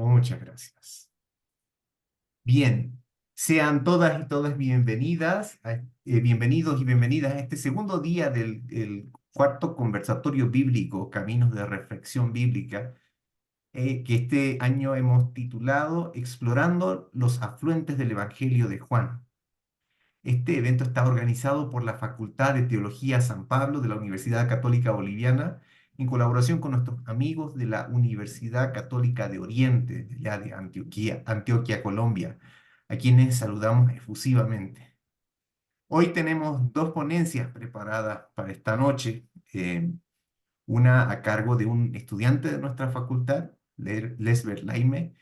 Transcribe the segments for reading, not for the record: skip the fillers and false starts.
Muchas gracias. Bien, sean todas y todas bienvenidas, bienvenidos y bienvenidas a este segundo día del cuarto conversatorio bíblico, Caminos de Reflexión Bíblica, que este año hemos titulado Explorando los afluentes del Evangelio de Juan. Este evento está organizado por la Facultad de Teología San Pablo de la Universidad Católica Boliviana en colaboración con nuestros amigos de la Universidad Católica de Oriente, de allá de Antioquia, Colombia, a quienes saludamos efusivamente. Hoy tenemos dos ponencias preparadas para esta noche, una a cargo de un estudiante de nuestra facultad, Lesber Laime,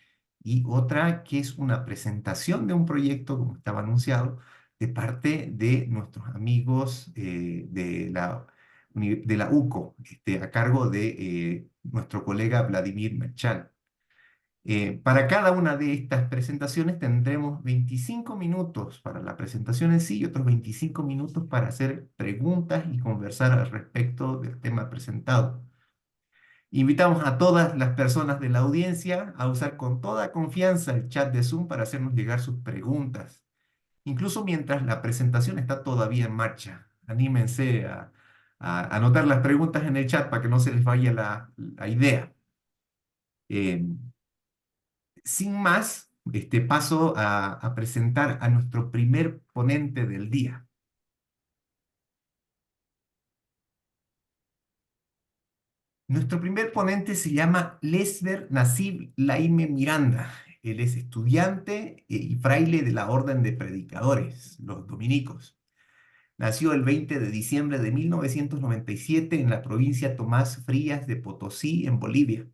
y otra que es una presentación de un proyecto, como estaba anunciado, de parte de nuestros amigos de la UCO, a cargo de nuestro colega Vladimir Merchal. Para cada una de estas presentaciones tendremos 25 minutos para la presentación en sí y otros 25 minutos para hacer preguntas y conversar al respecto del tema presentado. Invitamos a todas las personas de la audiencia a usar con toda confianza el chat de Zoom para hacernos llegar sus preguntas, incluso mientras la presentación está todavía en marcha. Anímense a anotar las preguntas en el chat para que no se les vaya la idea. Eh, Sin más, paso a presentar a nuestro primer ponente del día. Nuestro primer ponente se llama Lesber Nasib Laime Miranda. Él es estudiante y fraile de la Orden de Predicadores, los dominicos. Nació el 20 de diciembre de 1997 en la provincia Tomás Frías de Potosí, en Bolivia.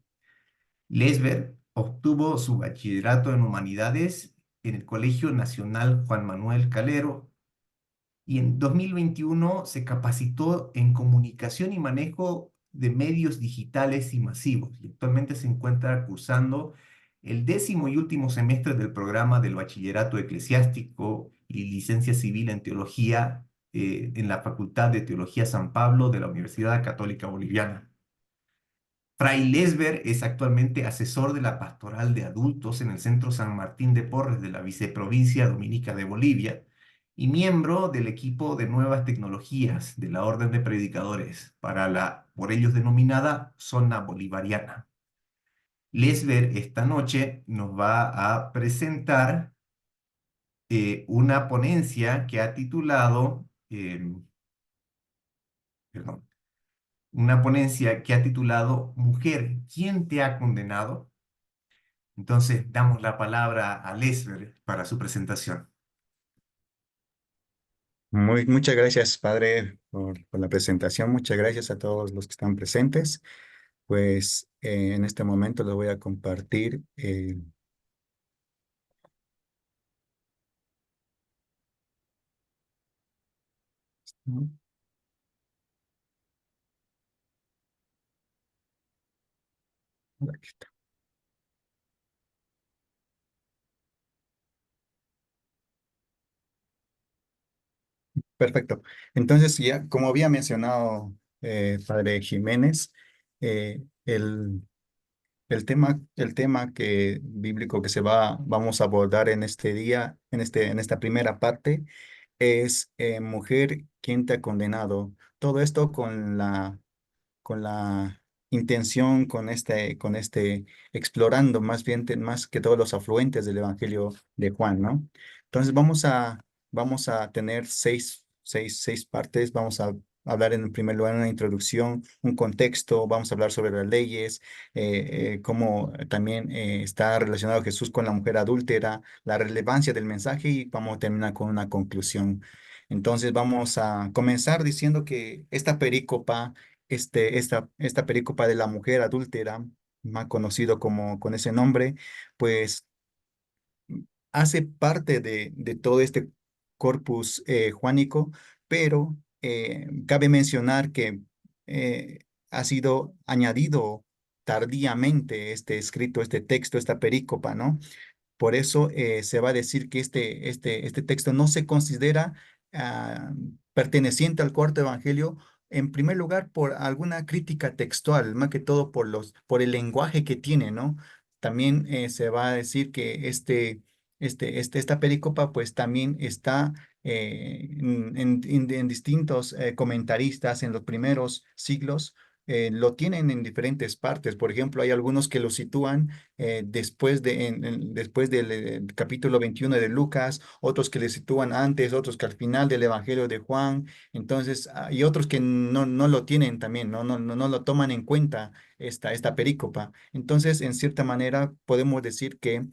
Lesber obtuvo su bachillerato en Humanidades en el Colegio Nacional Juan Manuel Calero y en 2021 se capacitó en comunicación y manejo de medios digitales y masivos y actualmente se encuentra cursando el 10º y último semestre del programa del bachillerato eclesiástico y licencia civil en teología en la Facultad de Teología San Pablo de la Universidad Católica Boliviana. Fray Lesber es actualmente asesor de la pastoral de adultos en el Centro San Martín de Porres de la Viceprovincia Dominica de Bolivia y miembro del equipo de nuevas tecnologías de la Orden de Predicadores para la, por ellos denominada, Zona Bolivariana. Lesber esta noche nos va a presentar una ponencia que ha titulado, perdón, una ponencia que ha titulado Mujer, ¿quién te ha condenado? Entonces, damos la palabra a Lesber para su presentación. Muchas gracias, padre, por la presentación. Muchas gracias a todos los que están presentes. Pues en este momento les voy a compartir. ¿No? Aquí está. Perfecto. Entonces, ya como había mencionado padre Jiménez, eh, el, el tema bíblico que vamos a abordar en este día, en esta primera parte, es mujer, ¿quién te ha condenado? Todo esto con la intención, explorando más bien, más que todos los afluentes del Evangelio de Juan, ¿no? Entonces vamos a tener seis partes. Vamos a hablar en primer lugar una introducción, un contexto, vamos a hablar sobre las leyes, cómo también está relacionado Jesús con la mujer adúltera, la relevancia del mensaje y vamos a terminar con una conclusión. Entonces vamos a comenzar diciendo que esta perícopa esta perícopa de la mujer adúltera, más conocido como con ese nombre, pues hace parte de todo este corpus juánico, pero cabe mencionar que ha sido añadido tardíamente este escrito, este texto, esta perícopa, ¿no? Por eso se va a decir que este texto no se considera ah, perteneciente al cuarto evangelio, en primer lugar por alguna crítica textual, más que todo por el lenguaje que tiene, ¿no? también se va a decir que esta pericopa pues también está en distintos comentaristas en los primeros siglos. Lo tienen en diferentes partes. Por ejemplo, hay algunos que lo sitúan después del capítulo 21 de Lucas, otros que le sitúan antes, otros que al final del Evangelio de Juan. Entonces, y otros que no lo tienen también, no lo toman en cuenta esta perícopa. Entonces, en cierta manera, podemos decir que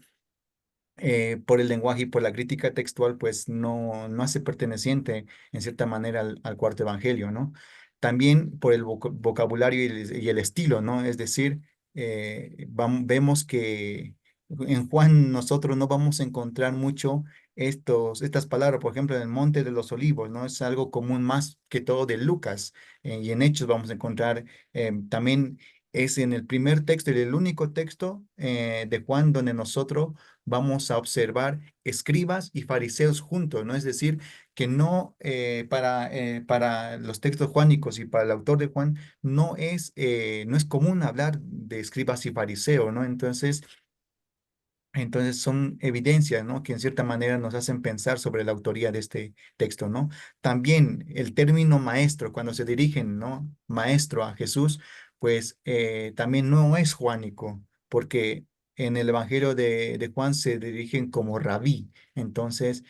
por el lenguaje y por la crítica textual, pues no hace perteneciente en cierta manera al cuarto evangelio, ¿no? También por el vocabulario y el estilo, ¿no? Es decir, vemos que en Juan nosotros no vamos a encontrar mucho estas palabras, por ejemplo, en el Monte de los Olivos, ¿no? Es algo común más que todo de Lucas, y en Hechos vamos a encontrar también. Es en el primer texto y el único texto de Juan donde nosotros vamos a observar escribas y fariseos juntos, ¿no? Es decir, que no para los textos juánicos y para el autor de Juan no es común hablar de escribas y fariseos, ¿no? Entonces son evidencias, ¿no? Que en cierta manera nos hacen pensar sobre la autoría de este texto, ¿no? También el término maestro, cuando se dirigen, ¿no? Maestro a Jesús, pues también no es juánico, porque en el Evangelio de Juan se dirigen como rabí, entonces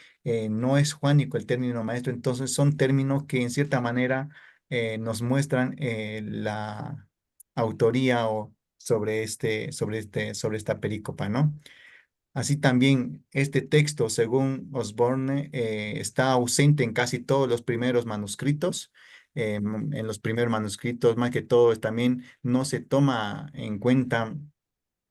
no es juánico el término maestro, entonces son términos que en cierta manera nos muestran la autoría o sobre esta perícopa, ¿no? Así también, este texto, según Osborne, está ausente en casi todos los primeros manuscritos. En los primeros manuscritos, más que todo, también no se toma en cuenta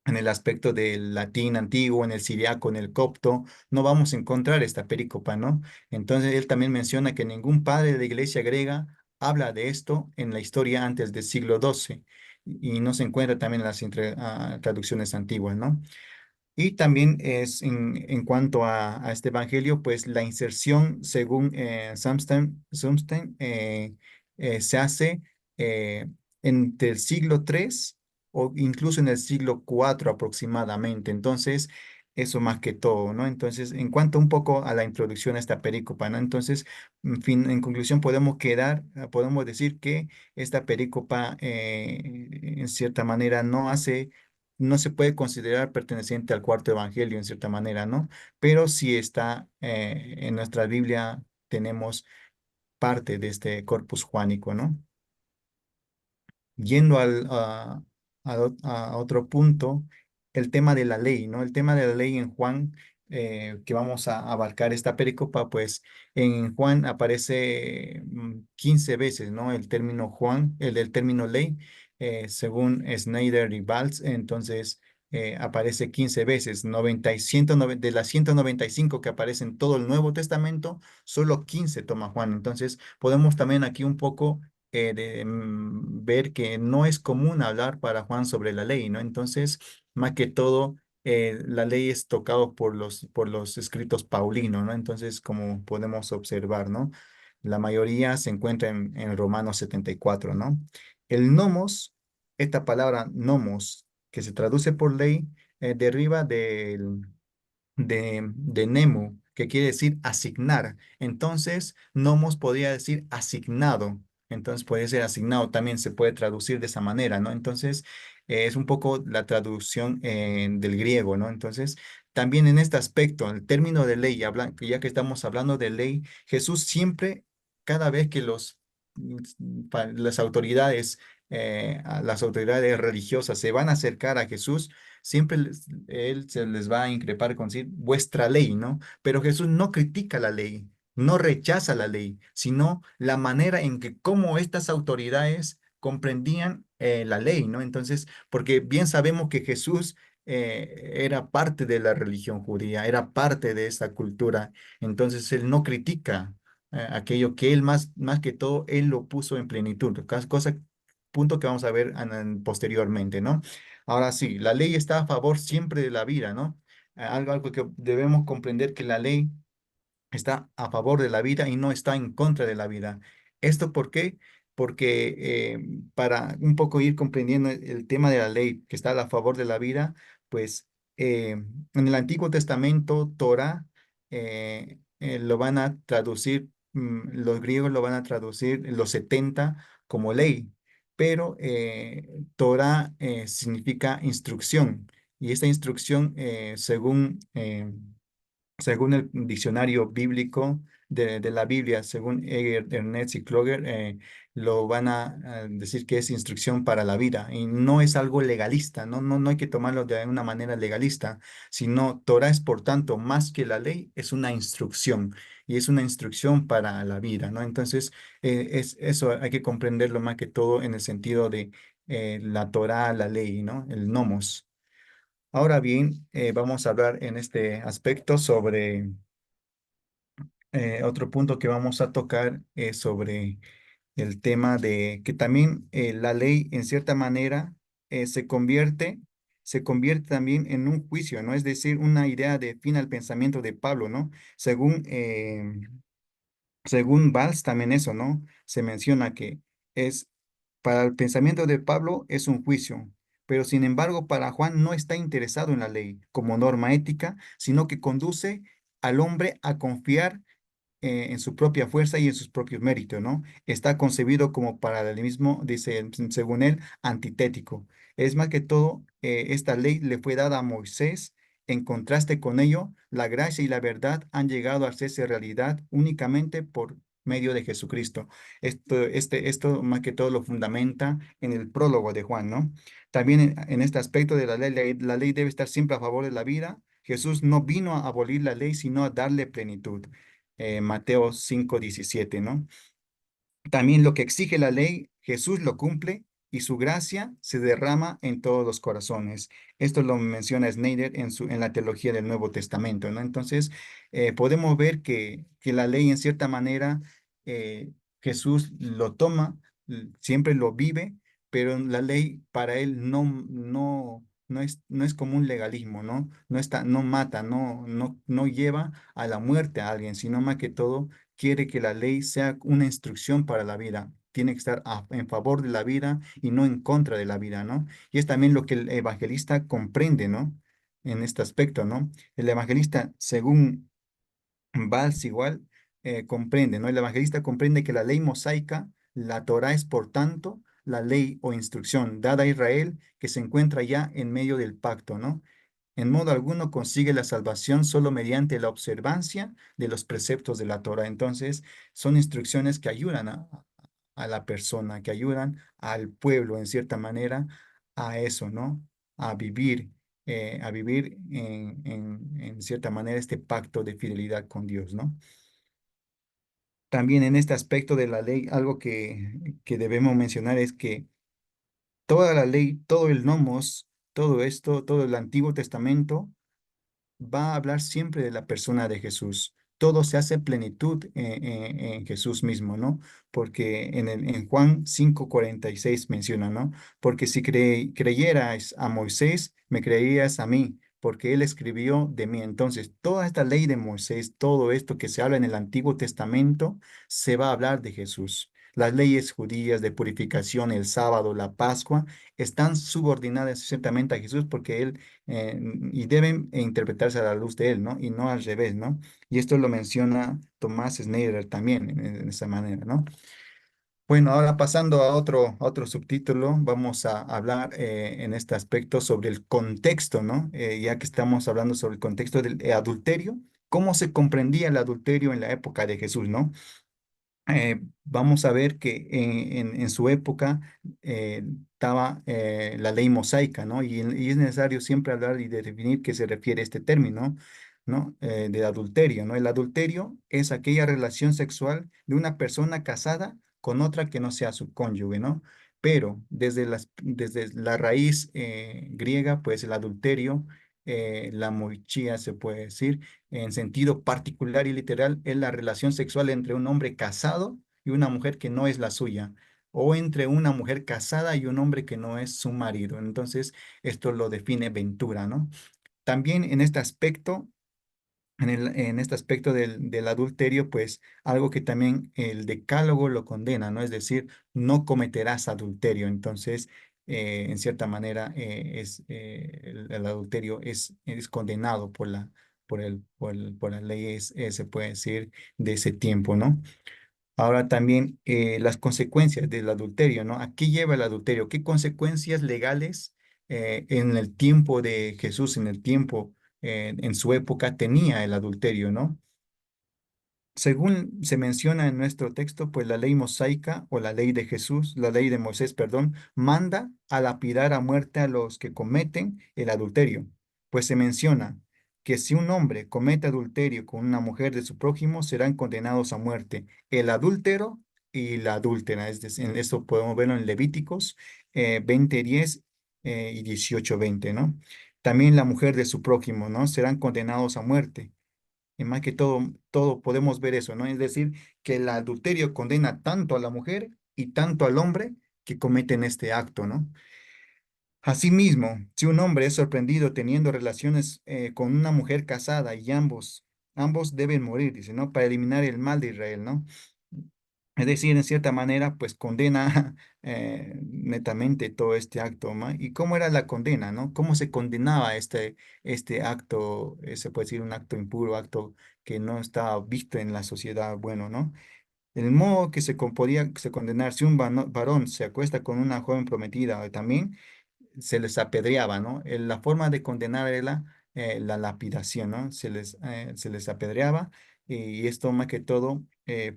en el aspecto del latín antiguo, en el siriaco, en el copto, no vamos a encontrar esta perícopa, ¿no? Entonces, él también menciona que ningún padre de la iglesia griega habla de esto en la historia antes del siglo XII y no se encuentra también en las traducciones antiguas, ¿no? Y también es en cuanto a este evangelio, pues la inserción, según Zumstein, se hace entre el siglo III o incluso en el siglo IV aproximadamente. Entonces, eso más que todo, ¿no? Entonces, en cuanto un poco a la introducción a esta perícopa, ¿no? Entonces, en conclusión, podemos decir que esta perícopa, en cierta manera, no se puede considerar perteneciente al cuarto evangelio en cierta manera, ¿no? Pero sí está en nuestra Biblia, tenemos parte de este corpus juánico, ¿no? Yendo a otro punto, el tema de la ley, ¿no? El tema de la ley en Juan, que vamos a abarcar esta pericopa, pues en Juan aparece 15 veces, ¿no? El término Juan, el término ley, según Snyder y Valls, entonces aparece 15 veces, 190 de las 195 que aparecen en todo el Nuevo Testamento, solo 15 toma Juan. Entonces podemos también aquí un poco ver que no es común hablar para Juan sobre la ley, ¿no? Entonces, más que todo, la ley es tocado por los escritos paulinos, ¿no? Entonces, como podemos observar, ¿no? La mayoría se encuentra en Romanos 74, ¿no? El nomos, esta palabra nomos, que se traduce por ley, deriva de nemo, que quiere decir asignar. Entonces, nomos podría decir asignado. Entonces, puede ser asignado, también se puede traducir de esa manera, ¿no? Entonces, es un poco la traducción del griego, ¿no? Entonces, también en este aspecto, el término de ley, ya que estamos hablando de ley, Jesús siempre, cada vez que las autoridades religiosas se van a acercar a Jesús, siempre él se les va a increpar con decir vuestra ley, ¿no? Pero Jesús no critica la ley, no rechaza la ley, sino la manera en que cómo estas autoridades comprendían la ley, ¿no? Entonces, porque bien sabemos que Jesús era parte de la religión judía, era parte de esa cultura, entonces él no critica aquello que él más que todo, él lo puso en plenitud, punto que vamos a ver posteriormente, ¿no? Ahora sí, la ley está a favor siempre de la vida, ¿no? Algo que debemos comprender que la ley está a favor de la vida y no está en contra de la vida. ¿Esto por qué? Porque para un poco ir comprendiendo el tema de la ley que está a favor de la vida, pues en el Antiguo Testamento, Torah, lo van a traducir, los griegos lo van a traducir los 70 como ley, pero Torah significa instrucción, y esta instrucción, según el diccionario bíblico de la Biblia, según Eger, Ernest y Kloger, lo van a decir que es instrucción para la vida y no es algo legalista, no hay que tomarlo de una manera legalista, sino Torah es, por tanto, más que la ley, es una instrucción y es una instrucción para la vida, ¿no? Entonces, eso hay que comprenderlo más que todo en el sentido de la Torah, la ley, ¿no? El nomos. Ahora bien, vamos a hablar en este aspecto sobre otro punto que vamos a tocar es sobre el tema de que también la ley en cierta manera se convierte también en un juicio, ¿no? Es decir, una idea de fin al pensamiento de Pablo, ¿no? Según Valls también eso, ¿no? Se menciona que es para el pensamiento de Pablo es un juicio, pero sin embargo para Juan no está interesado en la ley como norma ética, sino que conduce al hombre a confiar en su propia fuerza y en sus propios méritos, ¿no? Está concebido como paralelismo, dice, según él, antitético. Es más que todo, esta ley le fue dada a Moisés. En contraste con ello, la gracia y la verdad han llegado a hacerse realidad únicamente por medio de Jesucristo. Esto más que todo lo fundamenta en el prólogo de Juan, ¿no? También en este aspecto de la ley debe estar siempre a favor de la vida. Jesús no vino a abolir la ley, sino a darle plenitud. Mateo 5:17, ¿no? También lo que exige la ley, Jesús lo cumple y su gracia se derrama en todos los corazones. Esto lo menciona Snyder en la teología del Nuevo Testamento, ¿no? Entonces, podemos ver que la ley en cierta manera, Jesús lo toma, siempre lo vive, pero la ley para él no es como un legalismo, ¿no? No mata, no lleva a la muerte a alguien, sino más que todo quiere que la ley sea una instrucción para la vida. Tiene que estar en favor de la vida y no en contra de la vida, ¿no? Y es también lo que el evangelista comprende, ¿no? En este aspecto, ¿no? El evangelista, según Valls igual, comprende, ¿no? El evangelista comprende que la ley mosaica, la Torá es por tanto la ley o instrucción dada a Israel que se encuentra ya en medio del pacto, ¿no? En modo alguno consigue la salvación solo mediante la observancia de los preceptos de la Torah. Entonces, son instrucciones que ayudan a la persona, que ayudan al pueblo en cierta manera a eso, ¿no? A vivir en cierta manera este pacto de fidelidad con Dios, ¿no? También en este aspecto de la ley, algo que debemos mencionar es que toda la ley, todo el nomos, todo esto, todo el Antiguo Testamento, va a hablar siempre de la persona de Jesús. Todo se hace plenitud en Jesús mismo, ¿no? Porque en Juan 5:46 menciona, ¿no? Porque si creyeras a Moisés, me creerías a mí, porque él escribió de mí. Entonces, toda esta ley de Moisés, todo esto que se habla en el Antiguo Testamento, se va a hablar de Jesús. Las leyes judías de purificación, el sábado, la Pascua, están subordinadas ciertamente a Jesús porque él y deben interpretarse a la luz de él, ¿no? Y no al revés, ¿no? Y esto lo menciona Tomás Schneider también en esa manera, ¿no? Bueno, ahora pasando a otro subtítulo, vamos a hablar en este aspecto sobre el contexto, ¿no? Ya que estamos hablando sobre el contexto del adulterio, ¿cómo se comprendía el adulterio en la época de Jesús, ¿no? Vamos a ver que en su época estaba la ley mosaica, ¿no? Y es necesario siempre hablar y de definir qué se refiere a este término, ¿no? De adulterio, ¿no? El adulterio es aquella relación sexual de una persona casada con otra que no sea su cónyuge, ¿no? Pero desde la raíz griega, pues el adulterio, la moichía se puede decir, en sentido particular y literal, es la relación sexual entre un hombre casado y una mujer que no es la suya, o entre una mujer casada y un hombre que no es su marido. Entonces, esto lo define Ventura, ¿no? También en este aspecto, en este aspecto del adulterio, pues algo que también el decálogo lo condena, ¿no? Es decir, no cometerás adulterio. Entonces, en cierta manera, el adulterio es condenado por las leyes, se puede decir, de ese tiempo, ¿no? Ahora también las consecuencias del adulterio, ¿no? ¿A qué lleva el adulterio? ¿Qué consecuencias legales en el tiempo de Jesús, en el tiempo, en su época, tenía el adulterio, ¿no? Según se menciona en nuestro texto, pues la ley mosaica o la ley de Jesús, la ley de Moisés, perdón, manda a lapidar a muerte a los que cometen el adulterio. Pues se menciona que si un hombre comete adulterio con una mujer de su prójimo, serán condenados a muerte el adúltero y la adúltera. Es decir, esto podemos verlo en Levíticos 20:10 y 18:20, ¿no? También la mujer de su prójimo, ¿no? Serán condenados a muerte. Y más que todo podemos ver eso, ¿no? Es decir, que el adulterio condena tanto a la mujer y tanto al hombre que cometen este acto, ¿no? Asimismo, si un hombre es sorprendido teniendo relaciones con una mujer casada y ambos deben morir, dice, ¿no? Para eliminar el mal de Israel, ¿no? Es decir, en cierta manera, pues condena netamente todo este acto, ¿no? ¿Y cómo era la condena, ¿no? ¿Cómo se condenaba este acto, se puede decir un acto impuro, acto que no estaba visto en la sociedad, bueno, ¿no? El modo que podía se condenar si un varón se acuesta con una joven prometida, también se les apedreaba, ¿no? La forma de condenar era la lapidación, ¿no? Se les apedreaba y esto más que todo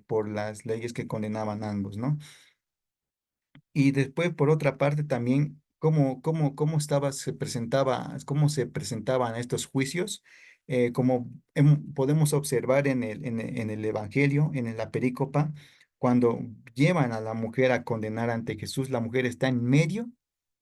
por las leyes que condenaban a ambos, ¿no? Y después, por otra parte, también, cómo cómo se presentaban estos juicios, como podemos observar en el Evangelio, en la perícopa, cuando llevan a la mujer a condenar ante Jesús, la mujer está en medio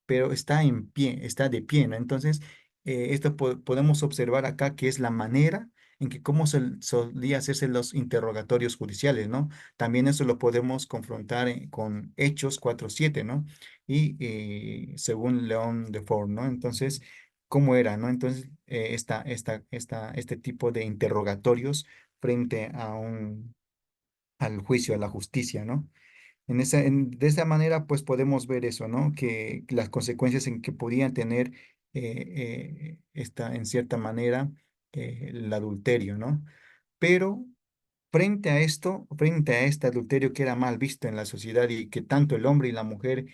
pero está en pie, está de pie, ¿no? Entonces, esto podemos observar acá que es la manera en que cómo solía hacerse los interrogatorios judiciales, ¿no? También eso lo podemos confrontar con Hechos 4:7, ¿no? Y según León de Ford, ¿no? Entonces, ¿cómo era, no? Entonces, este tipo de interrogatorios frente al juicio, a la justicia, ¿no? De esa manera, pues podemos ver eso, ¿no? Que las consecuencias en que podían tener en cierta manera, el adulterio, ¿no? Pero frente a este adulterio que era mal visto en la sociedad y que tanto el hombre y la mujer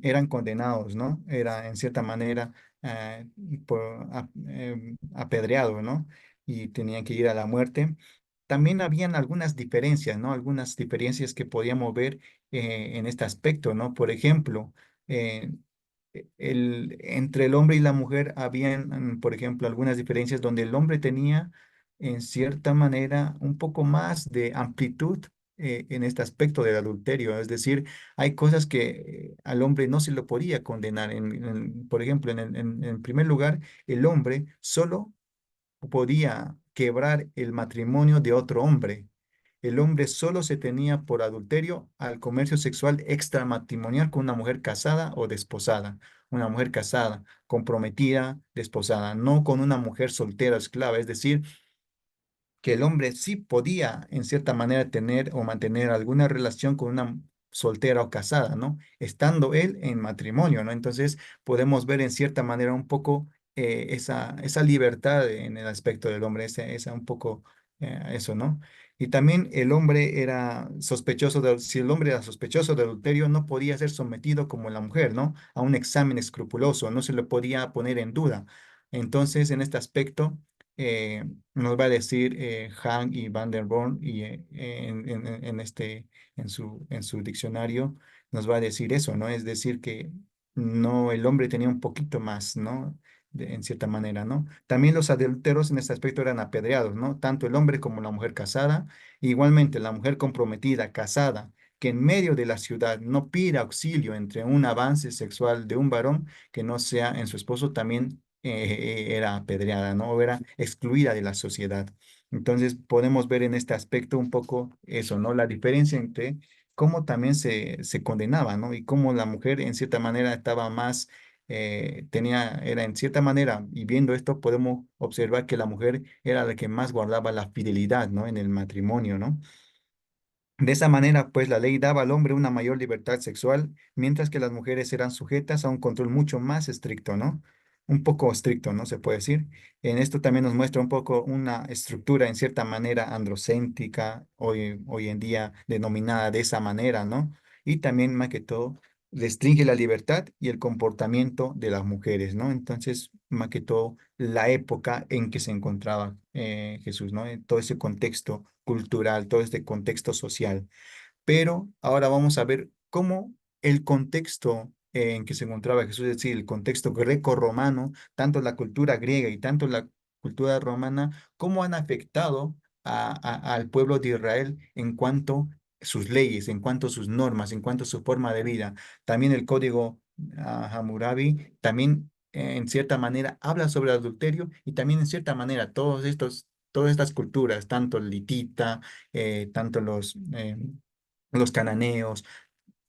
eran condenados, ¿no? Era en cierta manera eh, apedreado, ¿no? Y tenían que ir a la muerte. También habían algunas diferencias, ¿no? Algunas diferencias que podíamos ver en este aspecto, ¿no? Por ejemplo, eh, entre el hombre y la mujer habían, por ejemplo, algunas diferencias donde el hombre tenía, en cierta manera, un poco más de amplitud en este aspecto del adulterio. Es decir, hay cosas que al hombre no se lo podía condenar. Por ejemplo, en primer lugar, el hombre solo podía quebrar el matrimonio de otro hombre. El hombre solo se tenía por adulterio al comercio sexual extramatrimonial con una mujer casada o desposada. Una mujer casada, comprometida, desposada, no con una mujer soltera o esclava. Es decir, que el hombre sí podía, en cierta manera, tener o mantener alguna relación con una soltera o casada, ¿no? Estando él en matrimonio, ¿no? Entonces, podemos ver en cierta manera un poco esa libertad en el aspecto del hombre, esa un poco eso, ¿no? Y también el hombre era sospechoso si el hombre era sospechoso de adulterio, no podía ser sometido como la mujer, ¿no? A un examen escrupuloso, no se le podía poner en duda. Entonces, en este aspecto, eh, nos va a decir Hang y Van der Born y en su diccionario nos va a decir eso, ¿no? Es decir, que no, el hombre tenía un poquito más, ¿no? En cierta manera, ¿no? También los adúlteros en este aspecto eran apedreados, ¿no? Tanto el hombre como la mujer casada. Igualmente, la mujer comprometida, casada, que en medio de la ciudad no pida auxilio entre un avance sexual de un varón que no sea en su esposo, también era apedreada, ¿no? O era excluida de la sociedad. Entonces podemos ver en este aspecto un poco eso, ¿no? La diferencia entre cómo también se condenaba, ¿no? Y cómo la mujer en cierta manera estaba más, era en cierta manera, y viendo esto podemos observar que la mujer era la que más guardaba la fidelidad, ¿no? En el matrimonio, ¿no? De esa manera, pues la ley daba al hombre una mayor libertad sexual, mientras que las mujeres eran sujetas a un control mucho más estricto, ¿no? Un poco estricto, ¿no? Se puede decir. En esto también nos muestra un poco una estructura en cierta manera androcéntrica, hoy en día denominada de esa manera, ¿no? Y también, más que todo, restringe la libertad y el comportamiento de las mujeres, ¿no? Entonces, más que todo, la época en que se encontraba Jesús, ¿no? En todo ese contexto cultural, todo este contexto social. Pero ahora vamos a ver cómo el contexto en que se encontraba Jesús, es decir, el contexto greco-romano, tanto la cultura griega y tanto la cultura romana, cómo han afectado al pueblo de Israel en cuanto a sus leyes, en cuanto a sus normas, en cuanto a su forma de vida. También el código Hammurabi, también en cierta manera habla sobre el adulterio y también en cierta manera todas estas culturas, tanto el litita, tanto los cananeos,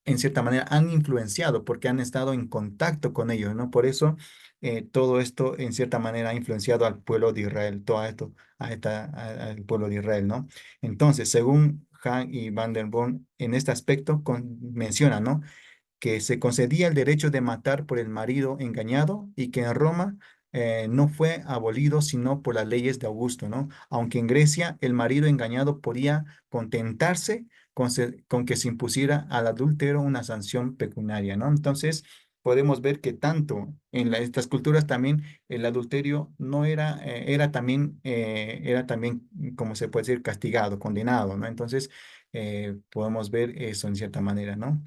en cierta manera han influenciado porque han estado en contacto con ellos, ¿no? Por eso todo esto en cierta manera ha influenciado al pueblo de Israel, todo esto al pueblo de Israel, ¿no? Entonces, según Han y Van der Born, en este aspecto menciona, ¿no? Que se concedía el derecho de matar por el marido engañado y que en Roma no fue abolido sino por las leyes de Augusto, ¿no? Aunque en Grecia el marido engañado podía contentarse con que se impusiera al adúltero una sanción pecuniaria, ¿no? Entonces, podemos ver que tanto en estas culturas también el adulterio no era, era también, como se puede decir, castigado, condenado, ¿no? Entonces, podemos ver eso en cierta manera, ¿no?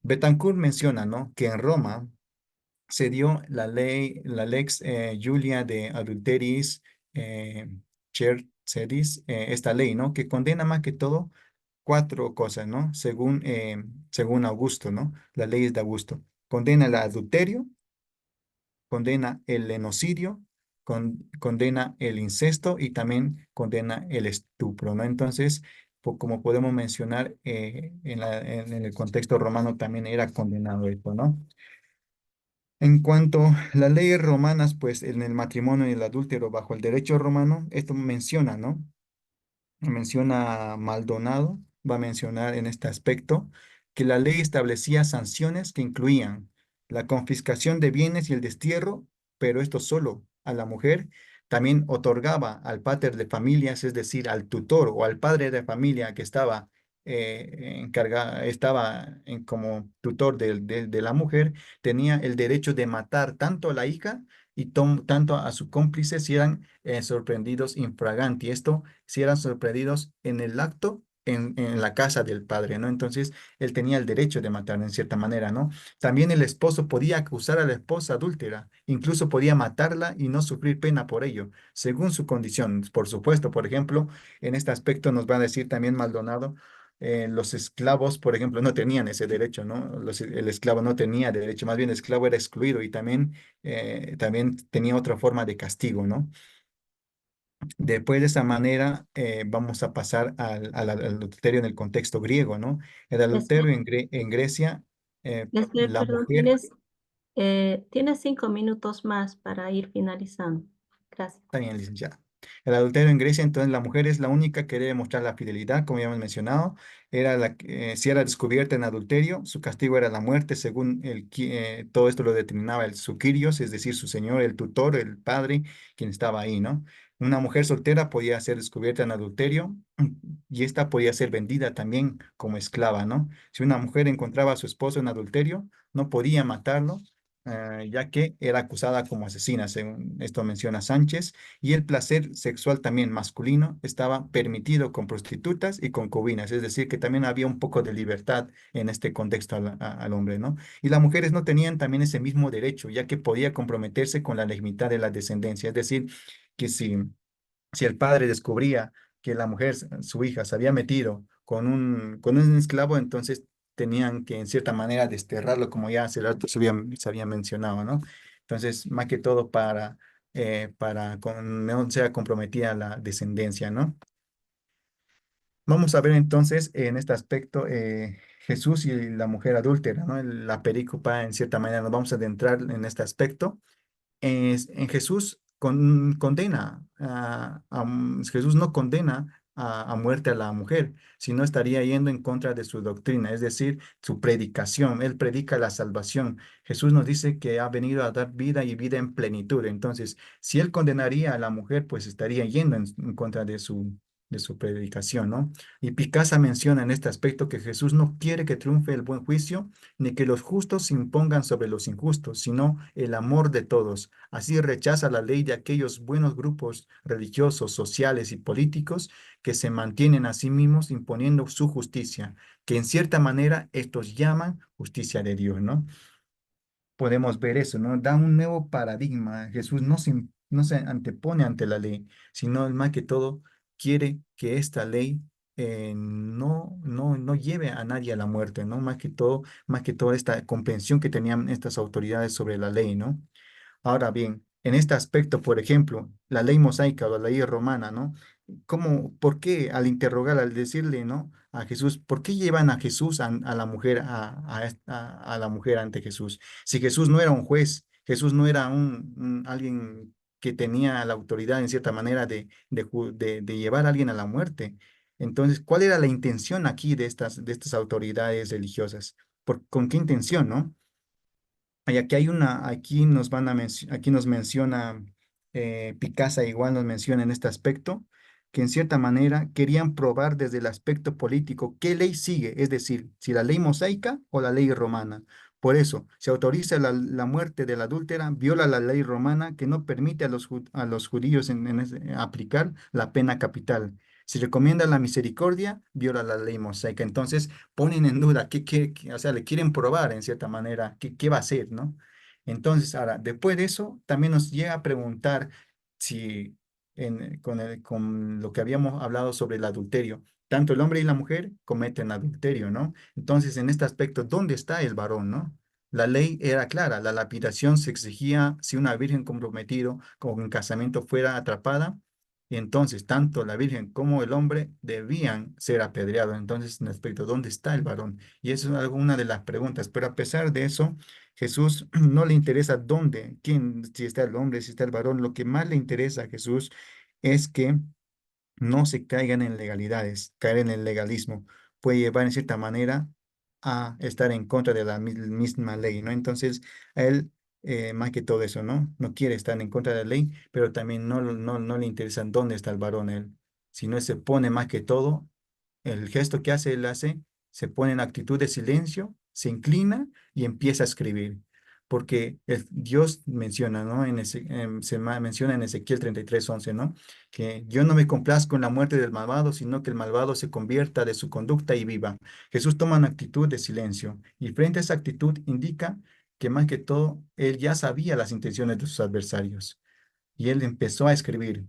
Betancourt menciona, ¿no? Que en Roma se dio la lex Julia de adulteris eh, sedis, esta ley, ¿no? Que condena más que todo cuatro cosas, ¿no? Según Augusto, ¿no? Las leyes de Augusto. Condena el adulterio, condena el genocidio, condena el incesto y también condena el estupro, ¿no? Entonces, como podemos mencionar, en el contexto romano también era condenado esto, ¿no? En cuanto a las leyes romanas, pues en el matrimonio y el adúltero bajo el derecho romano, esto menciona, ¿no? Menciona Maldonado, va a mencionar en este aspecto que la ley establecía sanciones que incluían la confiscación de bienes y el destierro, pero esto solo a la mujer. También otorgaba al pater de familias, es decir, al tutor o al padre de familia que estaba como tutor de la mujer, tenía el derecho de matar tanto a la hija y tanto a su cómplice si eran sorprendidos infraganti. Esto si eran sorprendidos en el acto, en la casa del padre, ¿no? Entonces, él tenía el derecho de matar en cierta manera, ¿no? También el esposo podía acusar a la esposa adúltera, incluso podía matarla y no sufrir pena por ello, según su condición. Por supuesto, por ejemplo, en este aspecto nos va a decir también Maldonado, los esclavos, por ejemplo, no tenían ese derecho, ¿no? El esclavo no tenía derecho, más bien el esclavo era excluido y también tenía otra forma de castigo, ¿no? Después de esa manera, vamos a pasar al adulterio en el contexto griego, ¿no? El Leslie, adulterio en Grecia, Leslie, la perdón, mujer, tienes 5 minutos más para ir finalizando. Gracias. está bien, licenciada. El adulterio en Grecia, entonces la mujer es la única que debe mostrar la fidelidad, como ya hemos mencionado. Si era descubierta en adulterio, su castigo era la muerte, según todo esto lo determinaba su Kyrios, es decir, su señor, el tutor, el padre, quien estaba ahí, ¿no? Una mujer soltera podía ser descubierta en adulterio y esta podía ser vendida también como esclava, ¿no? Si una mujer encontraba a su esposo en adulterio, no podía matarlo, ya que era acusada como asesina, según esto menciona Sánchez, y el placer sexual también masculino estaba permitido con prostitutas y concubinas, es decir, que también había un poco de libertad en este contexto al hombre, ¿no? Y las mujeres no tenían también ese mismo derecho, ya que podía comprometerse con la legitimidad de la descendencia, es decir, que si el padre descubría que la mujer, su hija, se había metido con un esclavo, entonces tenían que en cierta manera desterrarlo, como ya hace rato se había mencionado, ¿no? Entonces, más que todo para no sea comprometida la descendencia, ¿no? Vamos a ver entonces en este aspecto Jesús y la mujer adúltera, ¿no? La perícopa, en cierta manera, nos vamos a adentrar en este aspecto en Jesús condena, Jesús no condena a muerte a la mujer, sino estaría yendo en contra de su doctrina, es decir, su predicación. Él predica la salvación. Jesús nos dice que ha venido a dar vida y vida en plenitud. Entonces, si él condenaría a la mujer, pues estaría yendo en contra de su predicación, ¿no? Y Picasa menciona en este aspecto que Jesús no quiere que triunfe el buen juicio, ni que los justos se impongan sobre los injustos, sino el amor de todos. Así rechaza la ley de aquellos buenos grupos religiosos, sociales y políticos que se mantienen a sí mismos imponiendo su justicia, que en cierta manera estos llaman justicia de Dios, ¿no? Podemos ver eso, ¿no? Da un nuevo paradigma. Jesús no se antepone ante la ley, sino más que todo quiere que esta ley no lleve a nadie a la muerte, ¿no? Más que todo esta comprensión que tenían estas autoridades sobre la ley, ¿no? Ahora bien, en este aspecto, por ejemplo, la ley mosaica o la ley romana, ¿no? ¿Por qué al interrogar, al decirle, ¿no? A Jesús, ¿por qué llevan a Jesús a la mujer, a la mujer ante Jesús? Si Jesús no era un juez, Jesús no era alguien que tenía la autoridad en cierta manera de llevar a alguien a la muerte. Entonces, ¿cuál era la intención aquí de estas autoridades religiosas? ¿Con qué intención, no? Y aquí aquí nos menciona, Picasa igual nos menciona en este aspecto, que en cierta manera querían probar desde el aspecto político qué ley sigue, es decir, si la ley mosaica o la ley romana. Por eso, se autoriza la muerte de la adúltera, viola la ley romana que no permite a los judíos aplicar la pena capital. Si recomienda la misericordia, viola la ley mosaica. Entonces, ponen en duda, o sea, le quieren probar en cierta manera qué va a hacer, ¿no? Entonces, ahora, después de eso, también nos llega a preguntar si con lo que habíamos hablado sobre el adulterio, tanto el hombre y la mujer cometen adulterio, ¿no? Entonces, en este aspecto, ¿dónde está el varón, no? La ley era clara, la lapidación se exigía si una virgen comprometida con un casamiento fuera atrapada, y entonces tanto la virgen como el hombre debían ser apedreados. Entonces, en aspecto, ¿dónde está el varón? Y eso es una de las preguntas. Pero a pesar de eso, Jesús no le interesa dónde, quién, si está el hombre, si está el varón. Lo que más le interesa a Jesús es que no se caigan en legalidades. Caer en el legalismo puede llevar en cierta manera a estar en contra de la misma ley, ¿no? Entonces, a él, más que todo eso, ¿no? No quiere estar en contra de la ley, pero también no le interesa dónde está el varón, él, sino se pone más que todo el gesto que hace, él hace, se pone en actitud de silencio, se inclina y empieza a escribir. Porque Dios menciona, ¿no? Menciona en Ezequiel 33:11, ¿no? Que yo no me complazco en la muerte del malvado, sino que el malvado se convierta de su conducta y viva. Jesús toma una actitud de silencio y frente a esa actitud indica que más que todo, él ya sabía las intenciones de sus adversarios y él empezó a escribir.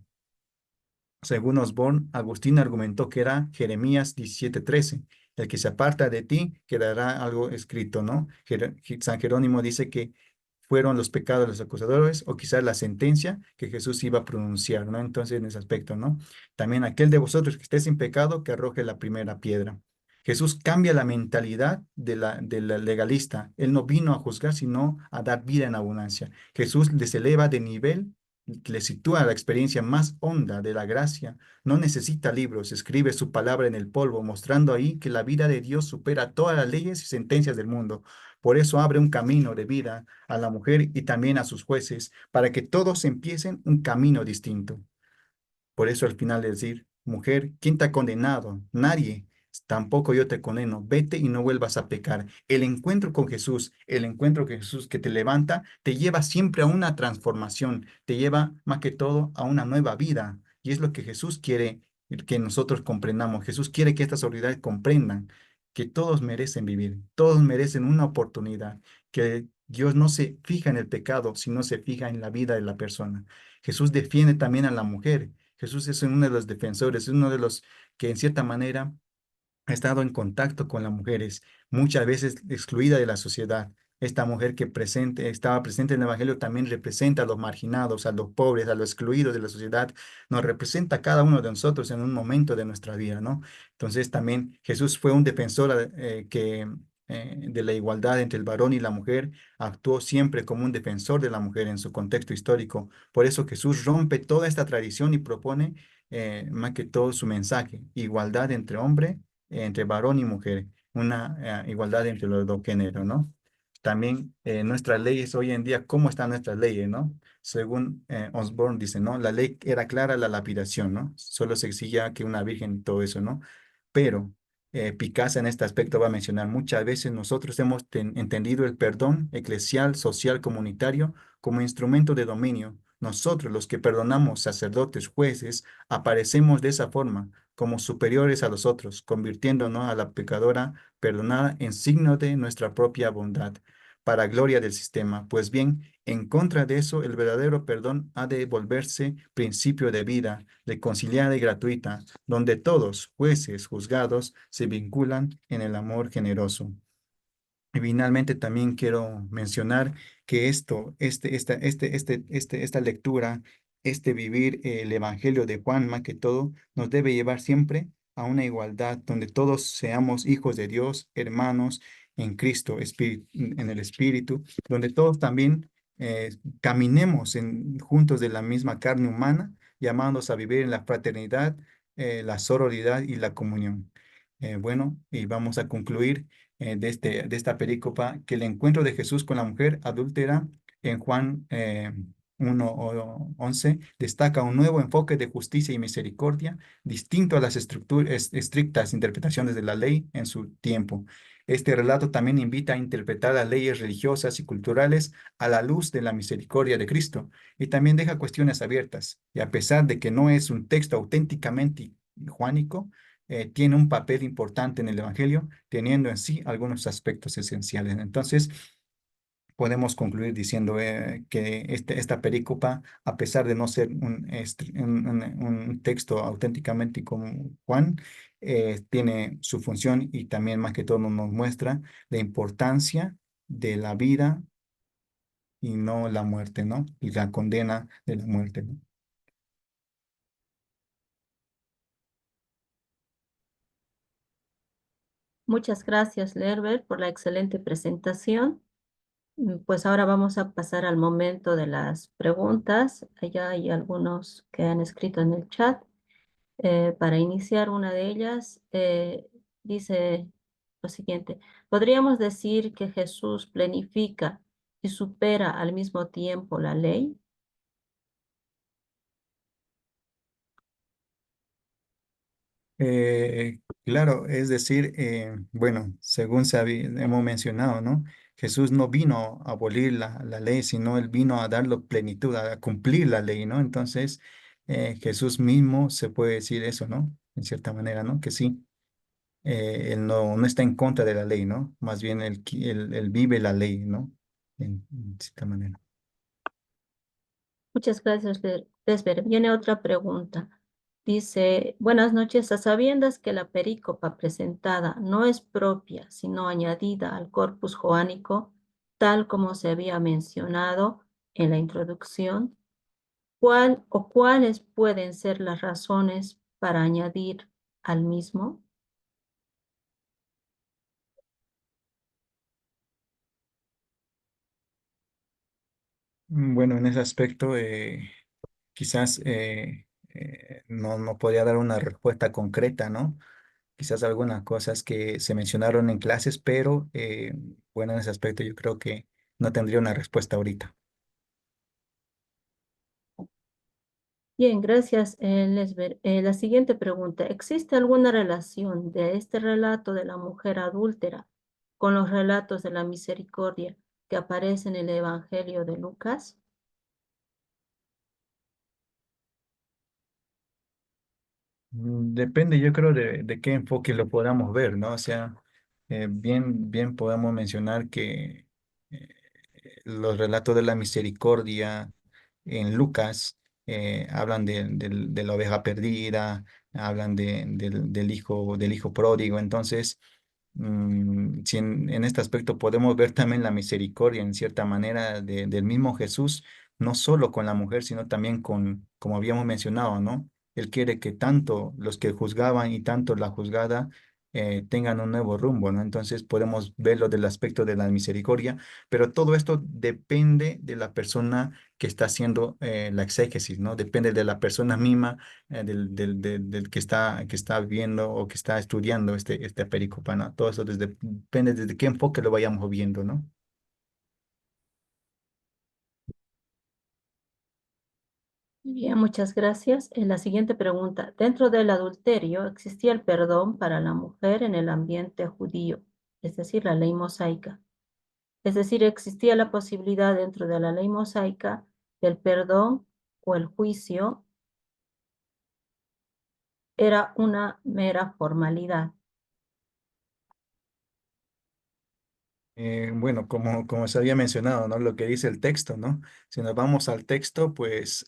Según Osborne, Agustín argumentó que era Jeremías 17:13. El que se aparta de ti quedará algo escrito, ¿no? San Jerónimo dice que fueron los pecados de los acusadores o quizás la sentencia que Jesús iba a pronunciar, ¿no? Entonces, en ese aspecto, ¿no? También aquel de vosotros que esté sin pecado, que arroje la primera piedra. Jesús cambia la mentalidad de la legalista. Él no vino a juzgar, sino a dar vida en abundancia. Jesús les eleva de nivel, le sitúa a la experiencia más honda de la gracia. No necesita libros, escribe su palabra en el polvo, mostrando ahí que la vida de Dios supera todas las leyes y sentencias del mundo. Por eso abre un camino de vida a la mujer y también a sus jueces, para que todos empiecen un camino distinto. Por eso al final de decir, mujer, ¿quién te ha condenado? Nadie. Tampoco yo te condeno. Vete y no vuelvas a pecar. El encuentro con Jesús, el encuentro con Jesús que te levanta, te lleva siempre a una transformación, te lleva más que todo a una nueva vida. Y es lo que Jesús quiere que nosotros comprendamos. Jesús quiere que estas autoridades comprendan que todos merecen vivir, todos merecen una oportunidad, que Dios no se fija en el pecado, sino se fija en la vida de la persona. Jesús defiende también a la mujer. Jesús es uno de los defensores, es uno de los que en cierta manera ha estado en contacto con las mujeres, muchas veces excluida de la sociedad. Esta mujer que estaba presente en el Evangelio también representa a los marginados, a los pobres, a los excluidos de la sociedad. Nos representa a cada uno de nosotros en un momento de nuestra vida, ¿no? Entonces también Jesús fue un defensor de la igualdad entre el varón y la mujer, actuó siempre como un defensor de la mujer en su contexto histórico. Por eso Jesús rompe toda esta tradición y propone más que todo su mensaje, igualdad entre hombre, entre varón y mujer, una igualdad entre los dos géneros, ¿no? También nuestras leyes hoy en día, ¿cómo están nuestras leyes, no? Según Osborne dice, ¿no? La ley era clara, la lapidación, ¿no? Solo se exigía que una virgen y todo eso, ¿no? Pero Picasso en este aspecto va a mencionar, muchas veces nosotros hemos entendido el perdón eclesial, social, comunitario como instrumento de dominio. Nosotros, los que perdonamos, sacerdotes, jueces, aparecemos de esa forma, como superiores a los otros, convirtiéndonos a la pecadora perdonada en signo de nuestra propia bondad, para gloria del sistema. Pues bien, en contra de eso, el verdadero perdón ha de volverse principio de vida, reconciliada y gratuita, donde todos, jueces, juzgados, se vinculan en el amor generoso. Y finalmente también quiero mencionar que esta lectura, este vivir el Evangelio de Juan, más que todo, nos debe llevar siempre a una igualdad donde todos seamos hijos de Dios, hermanos en Cristo, en el Espíritu, donde todos también caminemos juntos de la misma carne humana, llamados a vivir en la fraternidad, la sororidad y la comunión. Bueno, y vamos a concluir de esta perícopa, que el encuentro de Jesús con la mujer adúltera en Juan 1:11 destaca un nuevo enfoque de justicia y misericordia, distinto a las estrictas interpretaciones de la ley en su tiempo. Este relato también invita a interpretar las leyes religiosas y culturales a la luz de la misericordia de Cristo y también deja cuestiones abiertas. Y a pesar de que no es un texto auténticamente juánico, tiene un papel importante en el Evangelio, teniendo en sí algunos aspectos esenciales. Entonces, podemos concluir diciendo que esta perícopa, a pesar de no ser un texto auténticamente como Juan, tiene su función y también más que todo nos muestra la importancia de la vida y no la muerte, ¿no? Y la condena de la muerte, ¿no? Muchas gracias, Lerber, por la excelente presentación. Pues ahora vamos a pasar al momento de las preguntas. Allá hay algunos que han escrito en el chat. Para iniciar una de ellas, dice lo siguiente: ¿podríamos decir que Jesús planifica y supera al mismo tiempo la ley? Claro, es decir, bueno, según hemos mencionado, ¿no? Jesús no vino a abolir la ley, sino él vino a darle plenitud, a cumplir la ley, ¿no? Entonces, Jesús mismo se puede decir eso, ¿no? En cierta manera, ¿no? Que sí, él no está en contra de la ley, ¿no? Más bien él vive la ley, ¿no? En cierta manera. Muchas gracias, Lesber. Viene otra pregunta. Dice: buenas noches, a sabiendas que la perícopa presentada no es propia, sino añadida al corpus joánico, tal como se había mencionado en la introducción, ¿cuál o cuáles pueden ser las razones para añadir al mismo? Bueno, en ese aspecto, quizás no podría dar una respuesta concreta, ¿no? Quizás algunas cosas que se mencionaron en clases, pero bueno, en ese aspecto yo creo que no tendría una respuesta ahorita. Bien, gracias, Lesber. La siguiente pregunta: ¿existe alguna relación de este relato de la mujer adúltera con los relatos de la misericordia que aparecen en el Evangelio de Lucas? Depende, yo creo, de qué enfoque lo podamos ver, ¿no? O sea, bien podemos mencionar que eh, los relatos de la misericordia en Lucas hablan de la oveja perdida, hablan del hijo pródigo. Entonces, si en este aspecto podemos ver también la misericordia en cierta manera del mismo Jesús, no solo con la mujer, sino también como habíamos mencionado, ¿no? Él quiere que tanto los que juzgaban y tanto la juzgada tengan un nuevo rumbo, ¿no? Entonces podemos verlo del aspecto de la misericordia, pero todo esto depende de la persona que está haciendo la exégesis, ¿no? Depende de la persona misma, del que está viendo o que está estudiando este pericopa, ¿no? Todo eso depende desde qué enfoque lo vayamos viendo, ¿no? Bien, muchas gracias. En la siguiente pregunta, dentro del adulterio, ¿existía el perdón para la mujer en el ambiente judío? Es decir, la ley mosaica. Es decir, existía la posibilidad dentro de la ley mosaica del perdón o el juicio era una mera formalidad. Bueno, como se había mencionado, ¿no? Lo que dice el texto, ¿no? Si nos vamos al texto, pues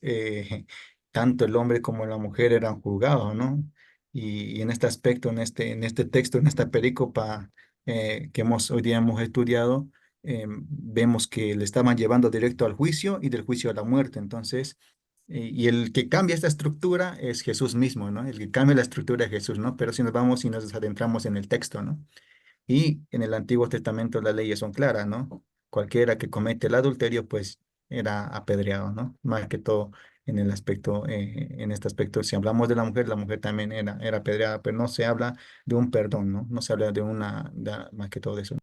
tanto el hombre como la mujer eran juzgados, ¿no? Y en este aspecto, en este texto, en esta perícopa que hoy día hemos estudiado, vemos que le estaban llevando directo al juicio y del juicio a la muerte. Entonces, y el que cambia esta estructura es Jesús mismo, ¿no? El que cambia la estructura es Jesús, ¿no? Pero si nos vamos y nos adentramos en el texto, ¿no? Y en el Antiguo Testamento las leyes son claras, ¿no? Cualquiera que comete el adulterio, pues era apedreado, ¿no? Más que todo en este aspecto, si hablamos de la mujer también era apedreada, pero no se habla de un perdón, ¿no? No se habla más que todo de eso.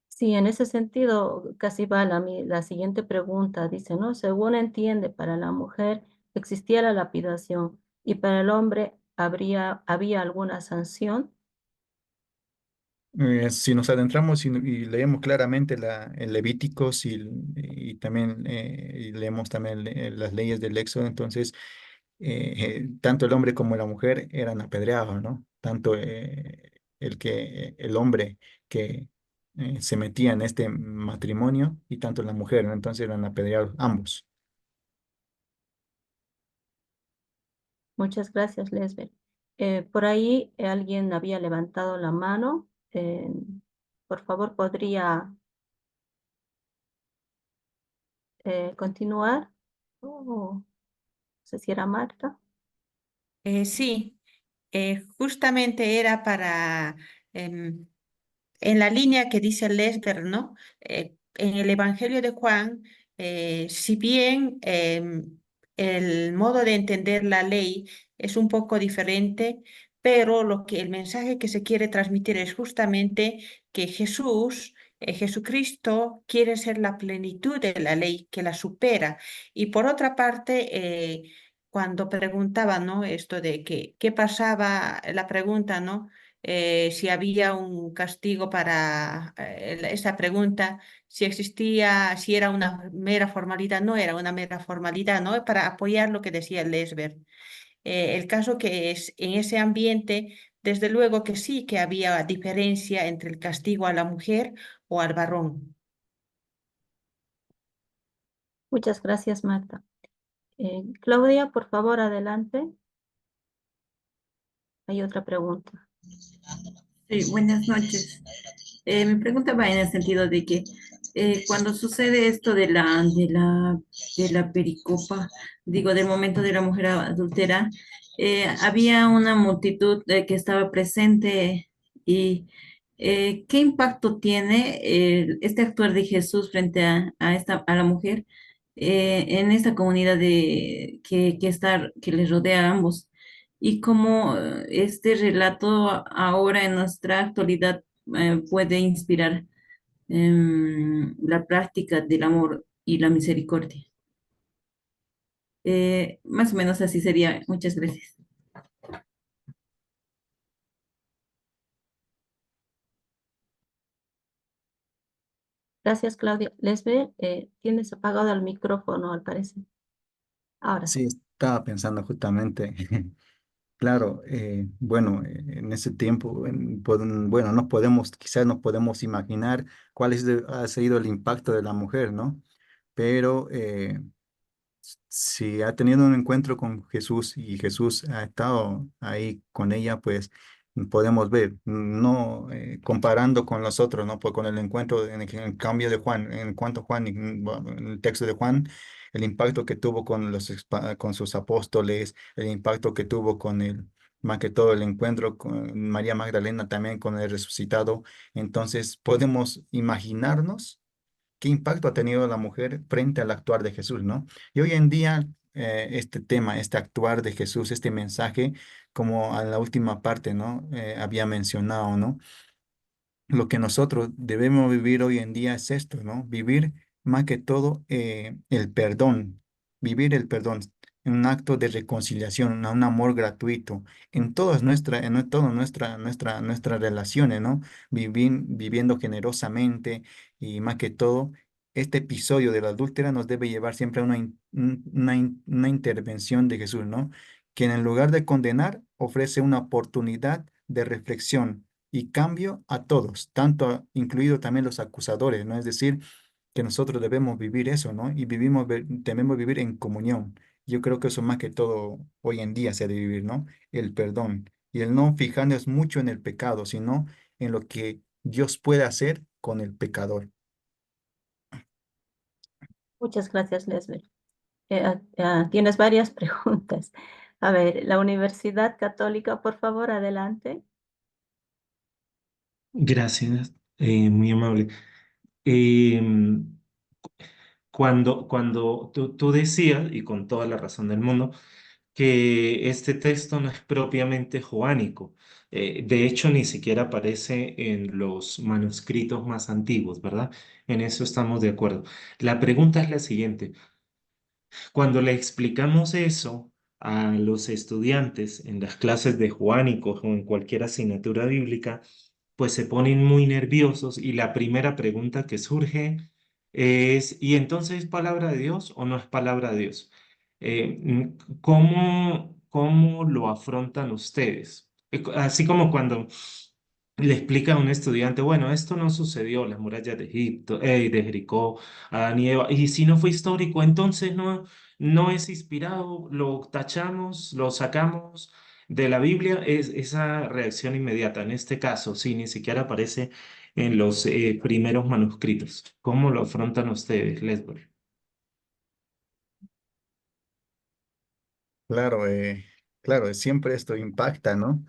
Sí, en ese sentido, casi va la siguiente pregunta. Dice, ¿no? Según entiende, para la mujer existía la lapidación y para el hombre había alguna sanción. Si nos adentramos y leemos claramente el Levítico y también y leemos también las leyes del Éxodo, entonces tanto el hombre como la mujer eran apedreados, ¿no? Tanto el hombre que se metía en este matrimonio y tanto la mujer, ¿no? Entonces eran apedreados ambos. Muchas gracias, Lesber. Por ahí alguien había levantado la mano. Por favor, ¿podría continuar? No sé si era Marta. Sí, justamente era para, en la línea que dice Lesber, ¿no? En el Evangelio de Juan, si bien el modo de entender la ley es un poco diferente, pero el mensaje que se quiere transmitir es justamente que Jesucristo, quiere ser la plenitud de la ley, que la supera. Y por otra parte, cuando preguntaba, ¿no? Esto de qué pasaba, la pregunta, ¿no? Si había un castigo para esa pregunta, si existía, si era una mera formalidad, no era una mera formalidad, ¿no? Para apoyar lo que decía Lesber. El caso que es en ese ambiente, desde luego que sí que había diferencia entre el castigo a la mujer o al varón. Muchas gracias, Marta. Claudia, por favor, adelante. Hay otra pregunta. Sí, buenas noches. Mi pregunta va en el sentido de que cuando sucede esto de la pericopa, digo, del momento de la mujer adultera, había una multitud que estaba presente y ¿qué impacto tiene este actuar de Jesús frente a la mujer en esta comunidad que les rodea a ambos? Y cómo este relato ahora en nuestra actualidad puede inspirar la práctica del amor y la misericordia. Más o menos así sería. Muchas gracias. Gracias, Claudia. Lesbe, tienes apagado el micrófono, al parecer. Ahora sí. Sí, estaba pensando justamente, claro, bueno, en ese tiempo, bueno, quizás nos podemos imaginar ha sido el impacto de la mujer, ¿no? Pero si ha tenido un encuentro con Jesús y Jesús ha estado ahí con ella, pues podemos ver, no comparando con los otros, ¿no? Pues con el encuentro en el cambio de Juan, en cuanto a Juan, en el texto de Juan. el impacto que tuvo con con sus apóstoles, el impacto que tuvo con más que todo el encuentro con María Magdalena también con el resucitado. Entonces podemos imaginarnos qué impacto ha tenido la mujer frente al actuar de Jesús, ¿no? Y hoy en día, este tema, este actuar de Jesús, este mensaje, como en la última parte, ¿no? Había mencionado, ¿no? Lo que nosotros debemos vivir hoy en día es esto, ¿no? Vivir más que todo el perdón, vivir el perdón, un acto de reconciliación, un amor gratuito en todas nuestras relaciones, ¿no? Viviendo generosamente y más que todo, este episodio de la adúltera nos debe llevar siempre a una intervención de Jesús, ¿no? Quien en lugar de condenar ofrece una oportunidad de reflexión y cambio a todos, incluido también los acusadores, ¿no? Es decir, que nosotros debemos vivir eso, ¿no? Y debemos vivir en comunión. Yo creo que eso más que todo hoy en día se ha de vivir, ¿no? El perdón y el no fijarnos mucho en el pecado, sino en lo que Dios puede hacer con el pecador. Muchas gracias, Leslie. Tienes varias preguntas. A ver, la Universidad Católica, por favor, adelante. Gracias, muy amable. Em, cuando tú decías, y con toda la razón del mundo, que este texto no es propiamente joánico. De hecho, ni siquiera aparece en los manuscritos más antiguos, ¿verdad? En eso estamos de acuerdo. La pregunta es la siguiente. Cuando le explicamos eso a los estudiantes en las clases de joánicos o en cualquier asignatura bíblica, pues se ponen muy nerviosos y la primera pregunta que surge es, ¿y entonces es palabra de Dios o no es palabra de Dios? ¿Cómo lo afrontan ustedes? Así como cuando le explica a un estudiante, bueno, esto no sucedió, las murallas de Egipto, de Jericó, Adán y Eva, y si no fue histórico, entonces no es inspirado, lo tachamos, lo sacamos de la Biblia, es esa reacción inmediata. En este caso, sí, ni siquiera aparece en los primeros manuscritos. ¿Cómo lo afrontan ustedes, Leslie? Claro, claro, siempre esto impacta, ¿no?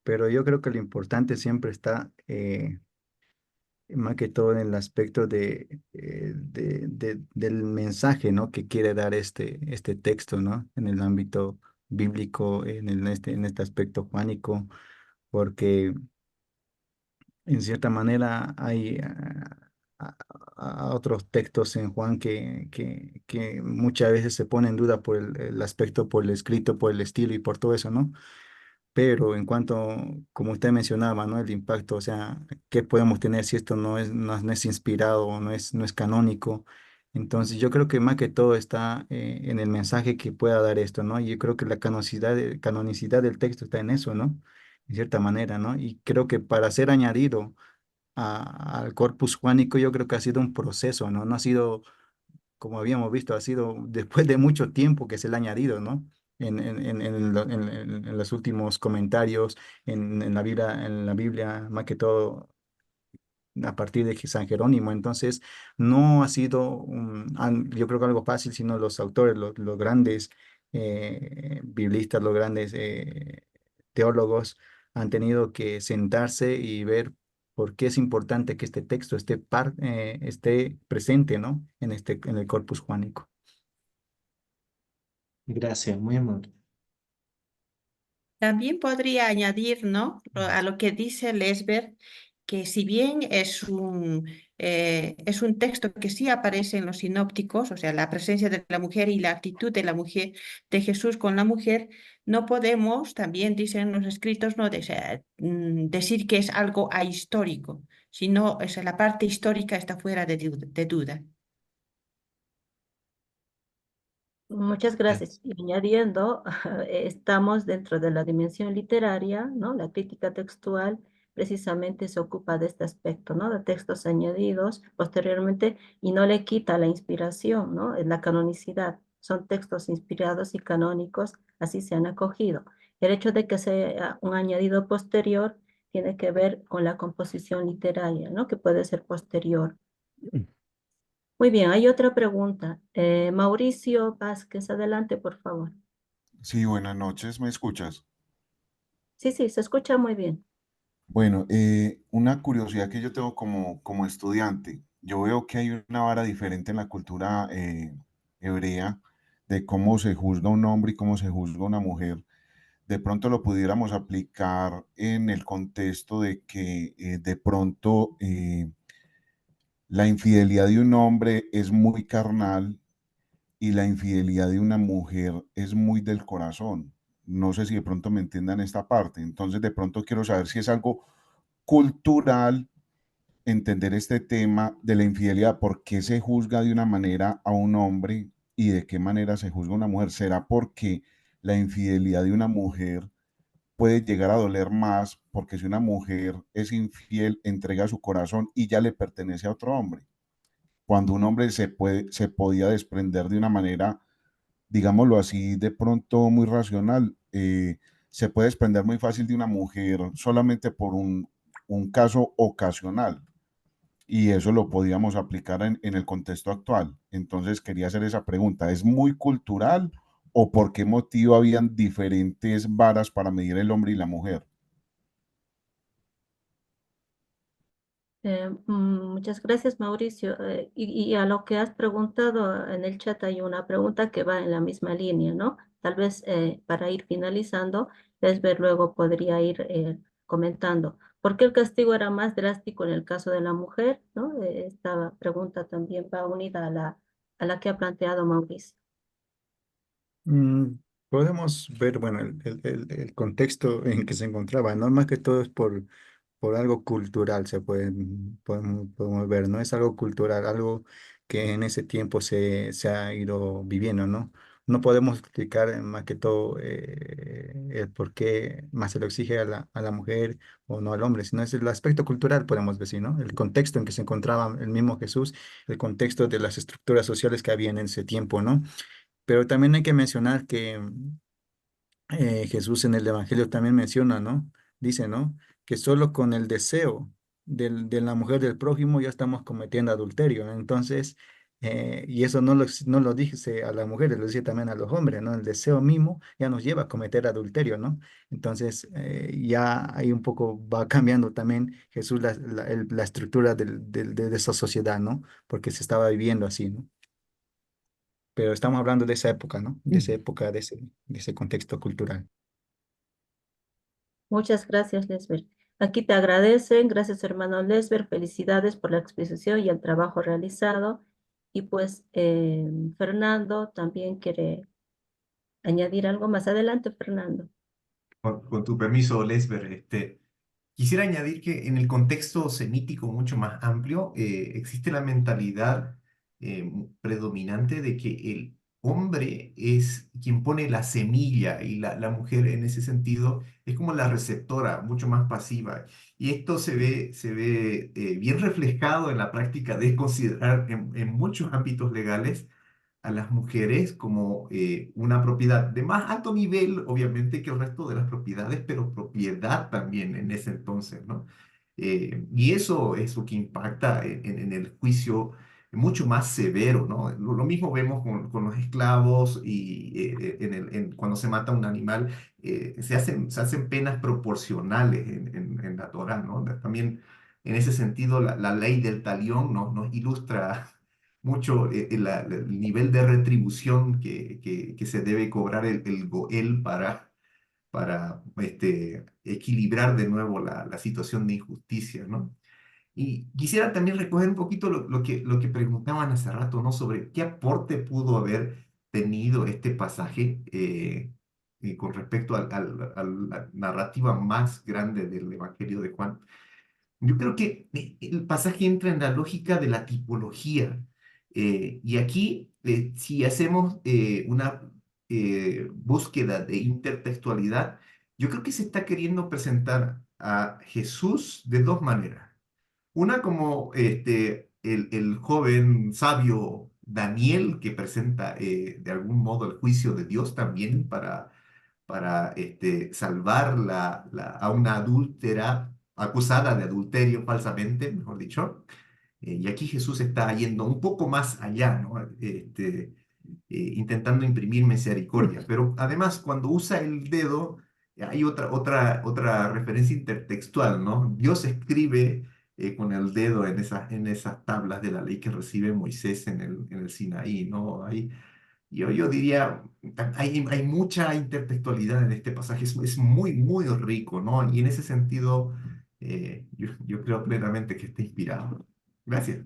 Pero yo creo que lo importante siempre está más que todo en el aspecto del mensaje, ¿no? Que quiere dar este texto, ¿no? En el ámbito bíblico, en este aspecto juánico, porque en cierta manera hay otros textos en Juan que muchas veces se pone en duda por el aspecto, por el escrito, por el estilo y por todo eso, ¿no? Pero en cuanto, como usted mencionaba, ¿no? El impacto, o sea, ¿qué podemos tener si esto no es inspirado o no es canónico? Entonces, yo creo que más que todo está en el mensaje que pueda dar esto, ¿no? Y yo creo que la canonicidad del texto está en eso, ¿no? En cierta manera, ¿no? Y creo que para ser añadido al corpus juánico, yo creo que ha sido un proceso, ¿no? No ha sido como habíamos visto, ha sido después de mucho tiempo que se le ha añadido, ¿no? En los últimos comentarios, en la Biblia, más que todo a partir de San Jerónimo. Entonces, no ha sido, yo creo que algo fácil, sino los autores, los grandes biblistas, los grandes teólogos han tenido que sentarse y ver por qué es importante que este texto esté presente, ¿no? En el corpus juánico. Gracias, muy amable. También podría añadir, ¿no? A lo que dice Lesber, que si bien es un texto que sí aparece en los sinópticos, o sea, la presencia de la mujer y la actitud de la mujer, de Jesús con la mujer, no podemos, también dicen los escritos, no decir que es algo ahistórico, sino la parte histórica está fuera de duda. Muchas gracias. Y añadiendo, estamos dentro de la dimensión literaria, ¿no? La crítica textual precisamente se ocupa de este aspecto, ¿no? De textos añadidos posteriormente y no le quita la inspiración, ¿no? Es la canonicidad. Son textos inspirados y canónicos, así se han acogido. El hecho de que sea un añadido posterior tiene que ver con la composición literaria, ¿no? Que puede ser posterior. Muy bien, hay otra pregunta. Mauricio Vázquez, adelante, por favor. Sí, buenas noches, ¿me escuchas? Sí, sí, se escucha muy bien. Bueno, una curiosidad que yo tengo como estudiante, yo veo que hay una vara diferente en la cultura hebrea de cómo se juzga un hombre y cómo se juzga una mujer. De pronto lo pudiéramos aplicar en el contexto de que de pronto la infidelidad de un hombre es muy carnal y la infidelidad de una mujer es muy del corazón. No sé si de pronto me entiendan esta parte. Entonces, de pronto quiero saber si es algo cultural entender este tema de la infidelidad, por qué se juzga de una manera a un hombre y de qué manera se juzga a una mujer. ¿Será porque la infidelidad de una mujer puede llegar a doler más? Porque si una mujer es infiel, entrega su corazón y ya le pertenece a otro hombre. Cuando un hombre se podía desprender de una manera, digámoslo así, de pronto muy racional, se puede desprender muy fácil de una mujer solamente por un caso ocasional. Y eso lo podíamos aplicar en el contexto actual. Entonces quería hacer esa pregunta. ¿Es muy cultural o por qué motivo habían diferentes varas para medir el hombre y la mujer? Muchas gracias, Mauricio. Y a lo que has preguntado en el chat hay una pregunta que va en la misma línea, ¿no? Tal vez para ir finalizando, Lesber luego podría ir comentando. ¿Por qué el castigo era más drástico en el caso de la mujer? ¿No? Esta pregunta también va unida a la que ha planteado Mauricio. Mm, Podemos ver, bueno, el contexto en que se encontraba, ¿no? Más que todo es por algo cultural, podemos ver, ¿no? Es algo cultural, algo que en ese tiempo se ha ido viviendo, ¿no? No podemos explicar más que todo el por qué más se lo exige a la mujer o no al hombre, sino es el aspecto cultural, podemos decir, ¿no? El contexto en que se encontraba el mismo Jesús, el contexto de las estructuras sociales que había en ese tiempo, ¿no? Pero también hay que mencionar que Jesús en el Evangelio también menciona, ¿no? Dice, ¿no? Que solo con el deseo de la mujer del prójimo ya estamos cometiendo adulterio. Entonces, y eso no lo dice a las mujeres, lo dice también a los hombres, ¿no? El deseo mismo ya nos lleva a cometer adulterio, ¿no? Entonces, ya ahí un poco va cambiando también Jesús la estructura de esa sociedad, ¿no? Porque se estaba viviendo así, ¿no? Pero estamos hablando de esa época, ¿no? De esa época, de ese contexto cultural. Muchas gracias, Lesber. Aquí te agradecen, gracias hermano Lesber, felicidades por la exposición y el trabajo realizado. Y pues Fernando también quiere añadir algo más adelante, Fernando. Con tu permiso, Lesber, quisiera añadir que en el contexto semítico mucho más amplio existe la mentalidad predominante de que el hombre es quien pone la semilla y la mujer en ese sentido es como la receptora, mucho más pasiva. Y esto se ve bien reflejado en la práctica de considerar en muchos ámbitos legales a las mujeres como una propiedad de más alto nivel, obviamente, que el resto de las propiedades, pero propiedad también en ese entonces, ¿no? Y eso es lo que impacta en el juicio mucho más severo, ¿no? Lo mismo vemos con los esclavos y cuando se mata un animal, se hacen penas proporcionales en la Torá, ¿no? También en ese sentido, la ley del talión nos ilustra mucho el nivel de retribución que se debe cobrar el Goel para equilibrar de nuevo la situación de injusticia, ¿no? Y quisiera también recoger un poquito lo que preguntaban hace rato, ¿no? Sobre qué aporte pudo haber tenido este pasaje con respecto a la narrativa más grande del Evangelio de Juan. Yo creo que el pasaje entra en la lógica de la tipología. Y aquí, si hacemos una búsqueda de intertextualidad, yo creo que se está queriendo presentar a Jesús de dos maneras. Una como el joven sabio Daniel que presenta de algún modo el juicio de Dios también para salvar a una adúltera acusada de adulterio falsamente, mejor dicho. Y aquí Jesús está yendo un poco más allá, ¿no? Intentando imprimir misericordia. Pero además, cuando usa el dedo, hay otra referencia intertextual, ¿no? Dios escribe con el dedo en esas tablas de la ley que recibe Moisés en el Sinaí, ¿no? Yo diría, hay mucha intertextualidad en este pasaje, es muy, muy rico, ¿no? Y en ese sentido, yo creo plenamente que está inspirado. Gracias.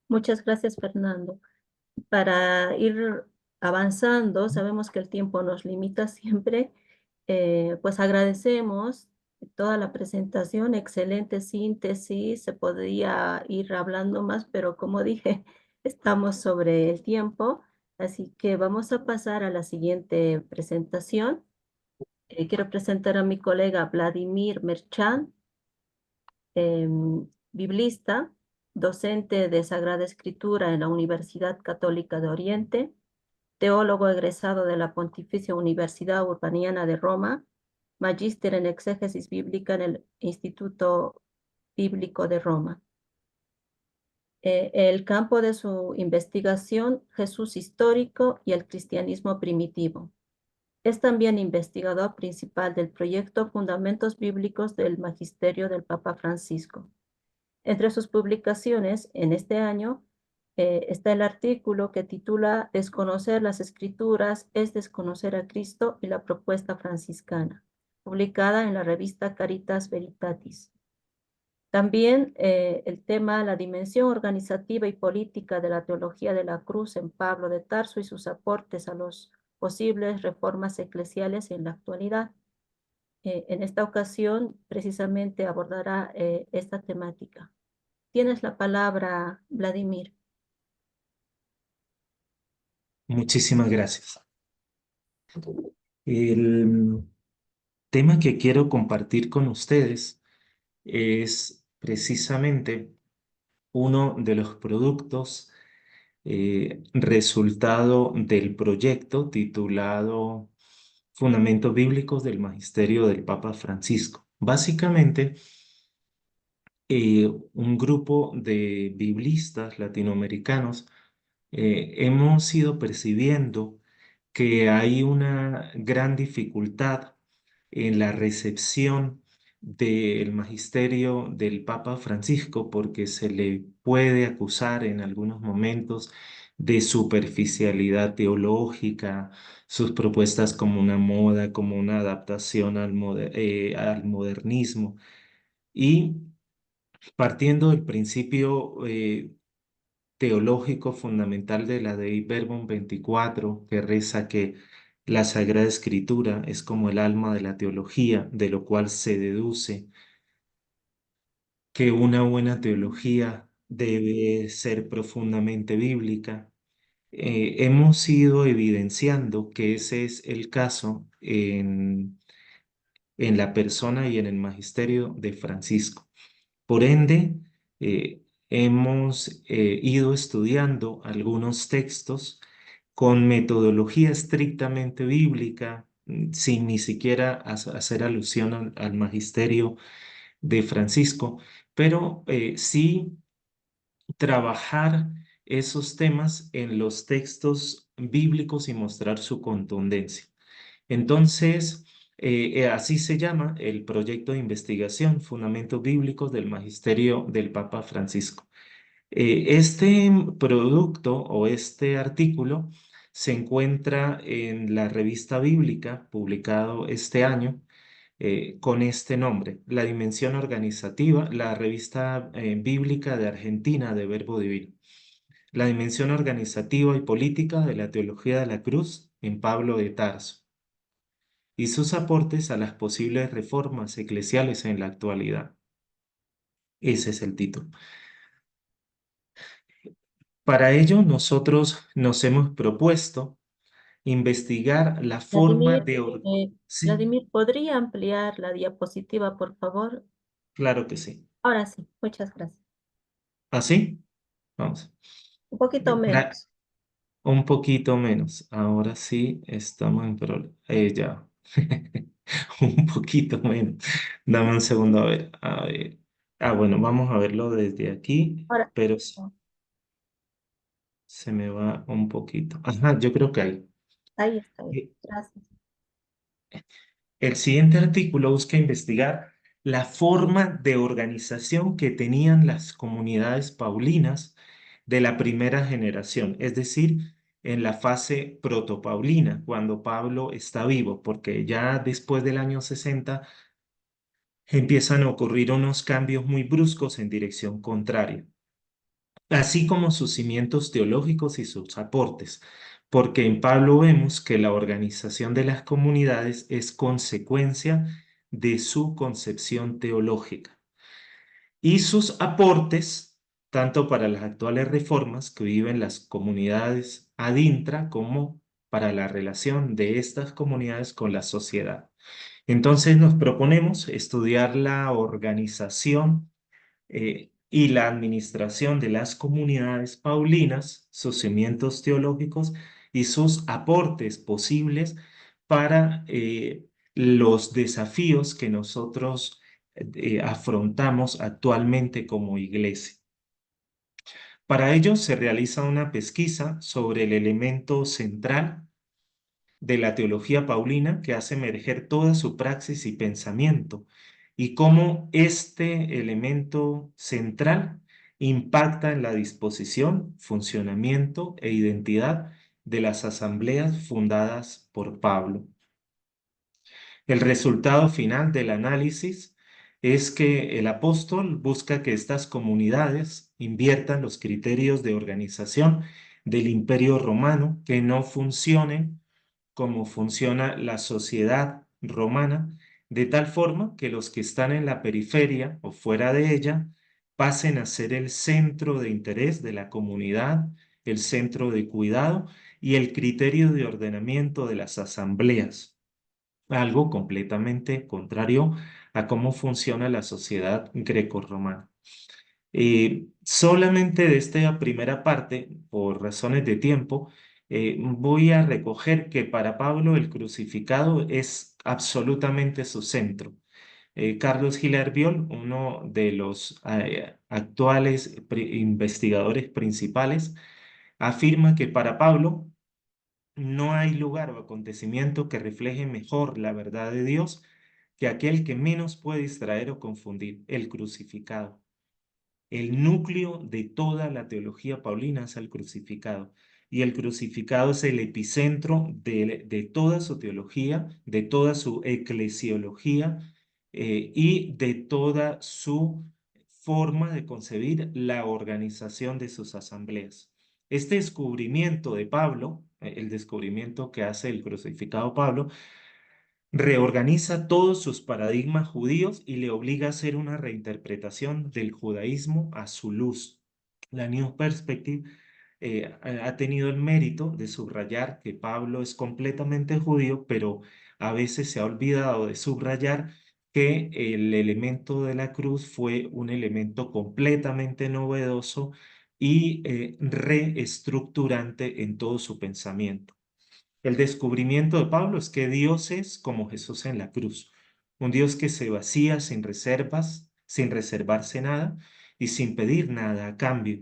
Muchas gracias, Fernando. Para ir avanzando, sabemos que el tiempo nos limita siempre, pues agradecemos toda la presentación, excelente síntesis, se podría ir hablando más, pero como dije, estamos sobre el tiempo, así que vamos a pasar a la siguiente presentación. Quiero presentar a mi colega Vladimir Merchan, biblista, docente de Sagrada Escritura en la Universidad Católica de Oriente, teólogo egresado de la Pontificia Universidad Urbaniana de Roma, magíster en exégesis bíblica en el Instituto Bíblico de Roma. El campo de su investigación, Jesús histórico y el cristianismo primitivo. Es también investigador principal del proyecto Fundamentos Bíblicos del Magisterio del Papa Francisco. Entre sus publicaciones en este año está el artículo que titula Desconocer las Escrituras es desconocer a Cristo y la propuesta franciscana, publicada en la revista Caritas Veritatis. También el tema La dimensión organizativa y política de la teología de la cruz en Pablo de Tarso y sus aportes a las posibles reformas eclesiales en la actualidad. En esta ocasión, precisamente abordará esta temática. Tienes la palabra, Vladimir. Muchísimas gracias. El tema que quiero compartir con ustedes es precisamente uno de los productos resultado del proyecto titulado Fundamentos Bíblicos del Magisterio del Papa Francisco. Básicamente, un grupo de biblistas latinoamericanos hemos ido percibiendo que hay una gran dificultad en la recepción del magisterio del Papa Francisco porque se le puede acusar en algunos momentos de superficialidad teológica, sus propuestas como una moda, como una adaptación al modernismo. Y partiendo del principio teológico fundamental de la Dei Verbum 24, que reza que la Sagrada Escritura es como el alma de la teología, de lo cual se deduce que una buena teología debe ser profundamente bíblica. Hemos ido evidenciando que ese es el caso en la persona y en el magisterio de Francisco. Por ende, hemos ido estudiando algunos textos con metodología estrictamente bíblica, sin ni siquiera hacer alusión al magisterio de Francisco, pero sí trabajar esos temas en los textos bíblicos y mostrar su contundencia. Entonces, así se llama el proyecto de investigación, Fundamentos Bíblicos del Magisterio del Papa Francisco. Este producto o este artículo se encuentra en la revista bíblica, publicado este año, con este nombre, La Dimensión Organizativa, la revista bíblica de Argentina de Verbo Divino. La dimensión organizativa y política de la teología de la cruz en Pablo de Tarso y sus aportes a las posibles reformas eclesiales en la actualidad. Ese es el título. Para ello, nosotros nos hemos propuesto investigar la forma Vladimir, de... Sí, Vladimir, ¿podría ampliar la diapositiva, por favor? claro que sí. Ahora sí, muchas gracias. ¿Así? Vamos. Un poquito La- menos. un poquito menos. Ahora sí estamos en problema. Ya. Un poquito menos. Dame un segundo, a ver. A ver. Bueno, vamos a verlo desde aquí, Ahora, pero se me va un poquito. Ajá, yo creo que ahí. ahí está. Eh, Gracias. El siguiente artículo busca investigar la forma de organización que tenían las comunidades paulinas de la primera generación, es decir, en la fase protopaulina, cuando Pablo está vivo, porque ya después del año 60 empiezan a ocurrir unos cambios muy bruscos en dirección contraria, así como sus cimientos teológicos y sus aportes, porque en Pablo vemos que la organización de las comunidades es consecuencia de su concepción teológica y sus aportes, tanto para las actuales reformas que viven las comunidades ad intra, como para la relación de estas comunidades con la sociedad. Entonces nos proponemos estudiar la organización y la administración de las comunidades paulinas, sus cimientos teológicos y sus aportes posibles para los desafíos que nosotros afrontamos actualmente como iglesia. Para ello se realiza una pesquisa sobre el elemento central de la teología paulina que hace emerger toda su praxis y pensamiento, y cómo este elemento central impacta en la disposición, funcionamiento e identidad de las asambleas fundadas por Pablo. El resultado final del análisis es que el apóstol busca que estas comunidades inviertan los criterios de organización del Imperio Romano, que no funcionen como funciona la sociedad romana, de tal forma que los que están en la periferia o fuera de ella pasen a ser el centro de interés de la comunidad, el centro de cuidado y el criterio de ordenamiento de las asambleas, algo completamente contrario a cómo funciona la sociedad grecorromana. Solamente de esta primera parte, por razones de tiempo, voy a recoger que para Pablo el crucificado es absolutamente su centro. Carlos Gil Biol, uno de los actuales investigadores principales, afirma que para Pablo no hay lugar o acontecimiento que refleje mejor la verdad de Dios que aquel que menos puede distraer o confundir, el crucificado. El núcleo de toda la teología paulina es el crucificado. Y el crucificado es el epicentro de toda su teología, de toda su eclesiología y de toda su forma de concebir la organización de sus asambleas. Este descubrimiento de Pablo, el descubrimiento que hace el crucificado Pablo, reorganiza todos sus paradigmas judíos y le obliga a hacer una reinterpretación del judaísmo a su luz. La New Perspective ha tenido el mérito de subrayar que Pablo es completamente judío, pero a veces se ha olvidado de subrayar que el elemento de la cruz fue un elemento completamente novedoso y reestructurante en todo su pensamiento. El descubrimiento de Pablo es que Dios es como Jesús en la cruz, un Dios que se vacía sin reservas, sin reservarse nada y sin pedir nada a cambio.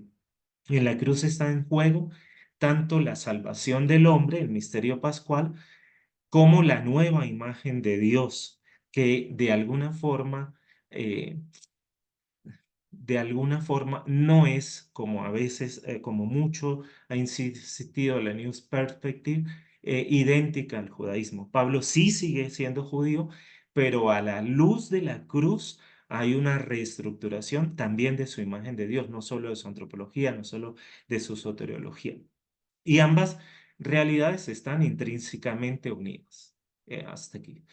Y en la cruz está en juego tanto la salvación del hombre, el misterio pascual, como la nueva imagen de Dios, que eh, de alguna forma no es como a veces, como mucho ha insistido la New Perspective, idéntica al judaísmo. Pablo sí sigue siendo judío, pero a la luz de la cruz hay una reestructuración también de su imagen de Dios, no solo de su antropología, no solo de su soteriología. Y ambas realidades están intrínsecamente unidas. Hasta aquí.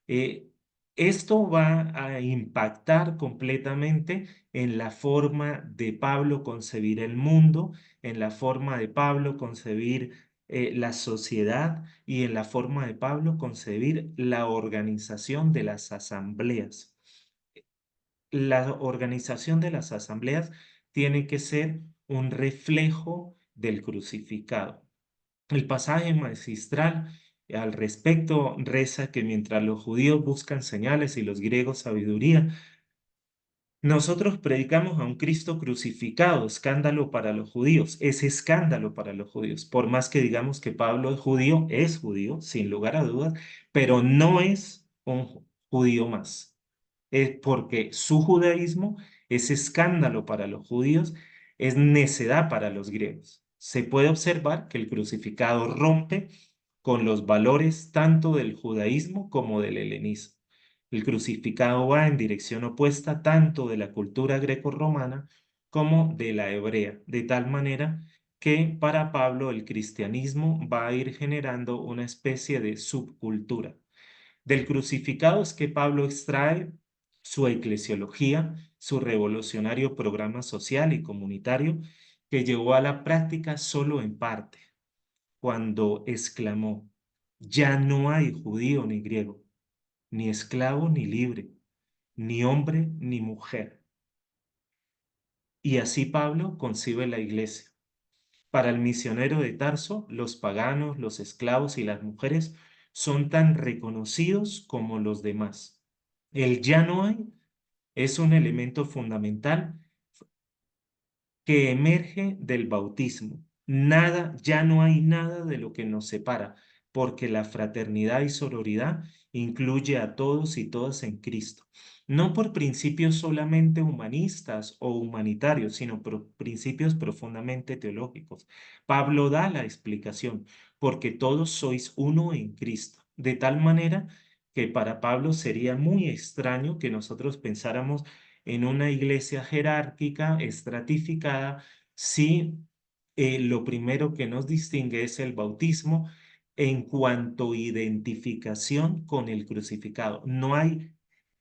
Eh, Esto va a impactar completamente en la forma de Pablo concebir el mundo, en la forma de Pablo concebir la sociedad y en la forma de Pablo concebir la organización de las asambleas. La organización de las asambleas tiene que ser un reflejo del crucificado. El pasaje magistral al respecto reza que mientras los judíos buscan señales y los griegos sabiduría, Nosotros predicamos a un Cristo crucificado, escándalo para los judíos, es escándalo para los judíos. Por más que digamos que Pablo es judío, sin lugar a dudas, pero no es un judío más. Es porque su judaísmo es escándalo para los judíos, es necedad para los griegos. Se puede observar que el crucificado rompe con los valores tanto del judaísmo como del helenismo. El crucificado va en dirección opuesta tanto de la cultura grecorromana como de la hebrea, de tal manera que para Pablo el cristianismo va a ir generando una especie de subcultura. Del crucificado es que Pablo extrae su eclesiología, su revolucionario programa social y comunitario que llevó a la práctica solo en parte, cuando exclamó: ya no hay judío ni griego, ni esclavo ni libre, ni hombre ni mujer. Y así Pablo concibe la iglesia. Para el misionero de Tarso, los paganos, los esclavos y las mujeres son tan reconocidos como los demás. El ya no hay es un elemento fundamental que emerge del bautismo. Nada, ya no hay nada de lo que nos separa, porque la fraternidad y sororidad incluye a todos y todas en Cristo. No por principios solamente humanistas o humanitarios, sino por principios profundamente teológicos. Pablo da la explicación, porque todos sois uno en Cristo, de tal manera que para Pablo sería muy extraño que nosotros pensáramos en una iglesia jerárquica, estratificada, si lo primero que nos distingue es el bautismo en cuanto a identificación con el crucificado. No hay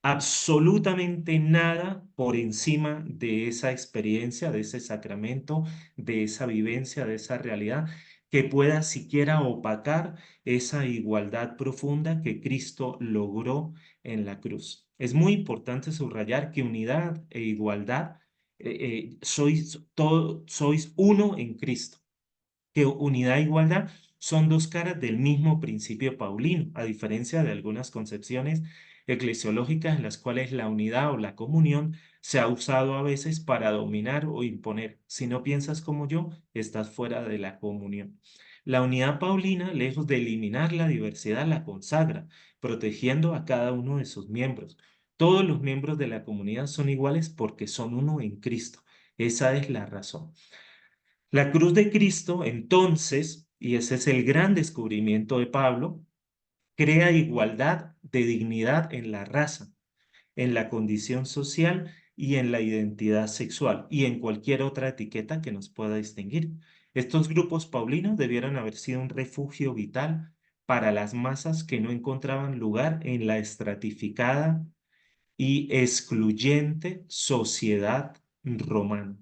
absolutamente nada por encima de esa experiencia, de ese sacramento, de esa vivencia, de esa realidad, que pueda siquiera opacar esa igualdad profunda que Cristo logró en la cruz. Es muy importante subrayar que unidad e igualdad sois uno en Cristo, que unidad e igualdad son dos caras del mismo principio paulino, a diferencia de algunas concepciones eclesiológicas en las cuales la unidad o la comunión se ha usado a veces para dominar o imponer. Si no piensas como yo, estás fuera de la comunión. La unidad paulina, lejos de eliminar la diversidad, la consagra, protegiendo a cada uno de sus miembros. Todos los miembros de la comunidad son iguales porque son uno en Cristo. Esa es la razón. La cruz de Cristo, entonces, y ese es el gran descubrimiento de Pablo, crea igualdad de dignidad en la raza, en la condición social y en la identidad sexual y en cualquier otra etiqueta que nos pueda distinguir. Estos grupos paulinos debieron haber sido un refugio vital para las masas que no encontraban lugar en la estratificada y excluyente sociedad romana.